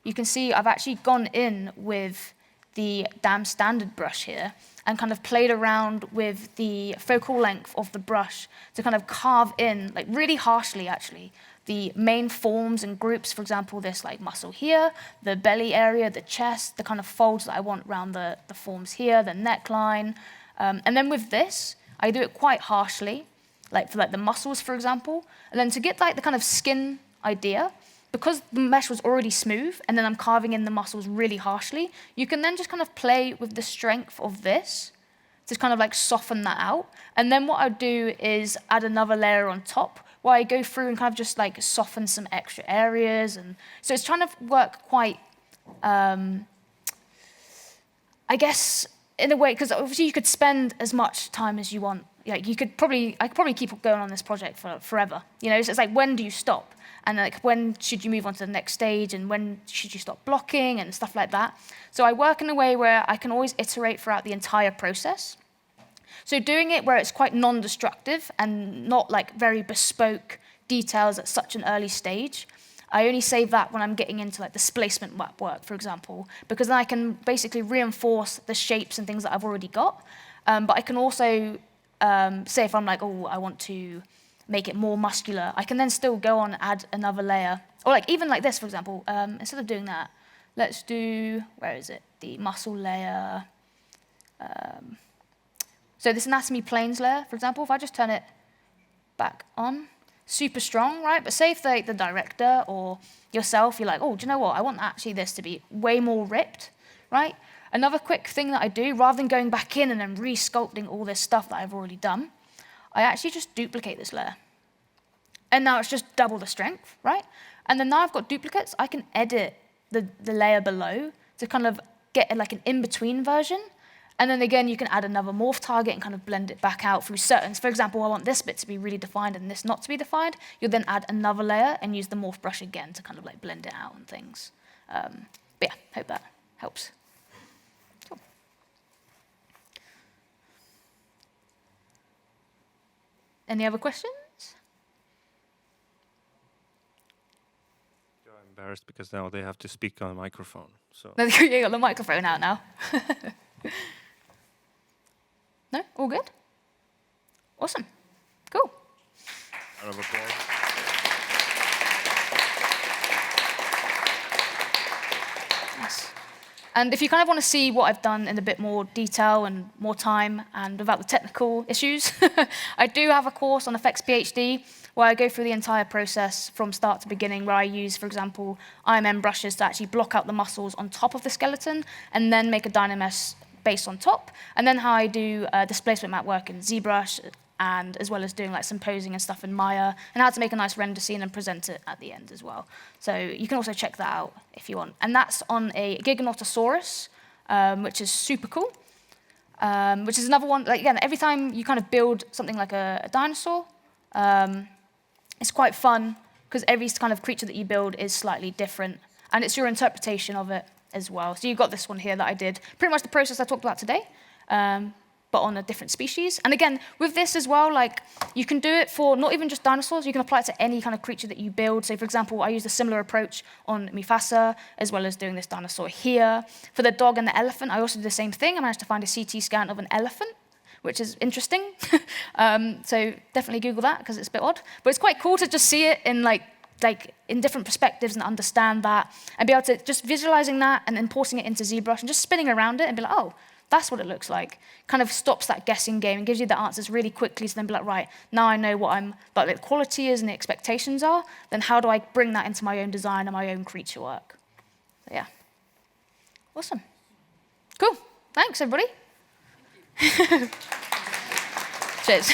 Speaker 1: you can see I've actually gone in with the damn standard brush here and kind of played around with the focal length of the brush to kind of carve in, like really harshly actually, the main forms and groups. For example, this like muscle here, the belly area, the chest, the kind of folds that I want around the forms here, the neckline. And then with this, I do it quite harshly, like for like the muscles, for example. And then to get like the kind of skin idea, because the mesh was already smooth, and then I'm carving in the muscles really harshly, you can then just kind of play with the strength of this to kind of like soften that out. And then what I'd do is add another layer on top, where I go through and kind of just like soften some extra areas. And so it's trying to work quite, I guess, in a way, because obviously you could spend as much time as you want. Like I could probably keep going on this project for forever. You know, so it's like, when do you stop? And like, when should you move on to the next stage? And when should you stop blocking and stuff like that? So I work in a way where I can always iterate throughout the entire process. So doing it where it's quite non-destructive and not like very bespoke details at such an early stage, I only save that when I'm getting into like displacement map work, for example, because then I can basically reinforce the shapes and things that I've already got. But I can also say if I'm like, oh, I want to make it more muscular, I can then still go on and add another layer. Or like even like this, for example, instead of doing that, let's do, where is it? The muscle layer. So this anatomy planes layer, for example, if I just turn it back on, super strong, right? But say if like the director or yourself, you're like, oh, do you know what? I want actually this to be way more ripped, right? Another quick thing that I do, rather than going back in and then re-sculpting all this stuff that I've already done, I actually just duplicate this layer. And now it's just double the strength, right? And then now I've got duplicates, I can edit the layer below to kind of get like an in-between version. And then again, you can add another morph target and kind of blend it back out through certain. For example, I want this bit to be really defined and this not to be defined. You'll then add another layer and use the morph brush again to kind of like blend it out and things. But yeah, hope that helps. Cool. Any other questions?
Speaker 4: They're embarrassed because now they have to speak on a microphone. So
Speaker 1: You got the microphone out now. No? All good? Awesome. Cool.
Speaker 4: round of applause.
Speaker 1: Nice. And if you kind of want to see what I've done in a bit more detail and more time and without the technical issues, I do have a course on FX PhD where I go through the entire process from start to beginning, where I use, for example, IMM brushes to actually block out the muscles on top of the skeleton and then make a dynamesh base on top, and then how I do displacement map work in ZBrush, and as well as doing like some posing and stuff in Maya, and how to make a nice render scene and present it at the end as well. So you can also check that out if you want. And that's on a Giganotosaurus, which is super cool, which is another one, like again, every time you kind of build something like a dinosaur, it's quite fun, because every kind of creature that you build is slightly different, and it's your interpretation of it as well. So you've got this one here that I did, pretty much the process I talked about today, but on a different species. And again, with this as well, like you can do it for not even just dinosaurs, you can apply it to any kind of creature that you build. So for example, I used a similar approach on Mufasa, as well as doing this dinosaur here. For the dog and the elephant, I also did the same thing. I managed to find a CT scan of an elephant, which is interesting. So definitely Google that, because it's a bit odd. But it's quite cool to just see it in like in different perspectives and understand that, and be able to just visualizing that and importing it into ZBrush and just spinning around it and be like, oh, that's what it looks like. Kind of stops that guessing game and gives you the answers really quickly, so then be like, right, now I know what the quality is and the expectations are, then how do I bring that into my own design and my own creature work? So yeah. Awesome. Cool. Thanks, everybody. Cheers.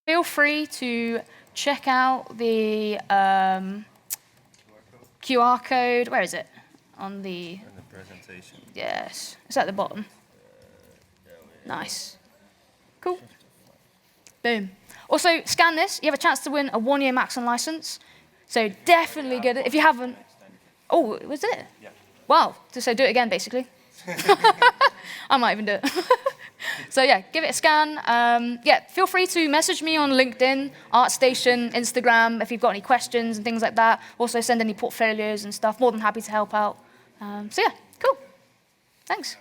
Speaker 1: Feel free to check out the QR code. Where is it? On the...
Speaker 4: And the presentation.
Speaker 1: Yes. It's at the bottom. Nice. Cool. Boom. Also, scan this. You have a chance to win a 1-year Maxon license. So definitely get it. If you haven't... Oh, was it?
Speaker 4: Yeah.
Speaker 1: Wow. So do it again, basically. I might even do it. So yeah, give it a scan. Yeah, feel free to message me on LinkedIn, ArtStation, Instagram, if you've got any questions and things like that. Also send any portfolios and stuff. More than happy to help out. So yeah, cool. Thanks.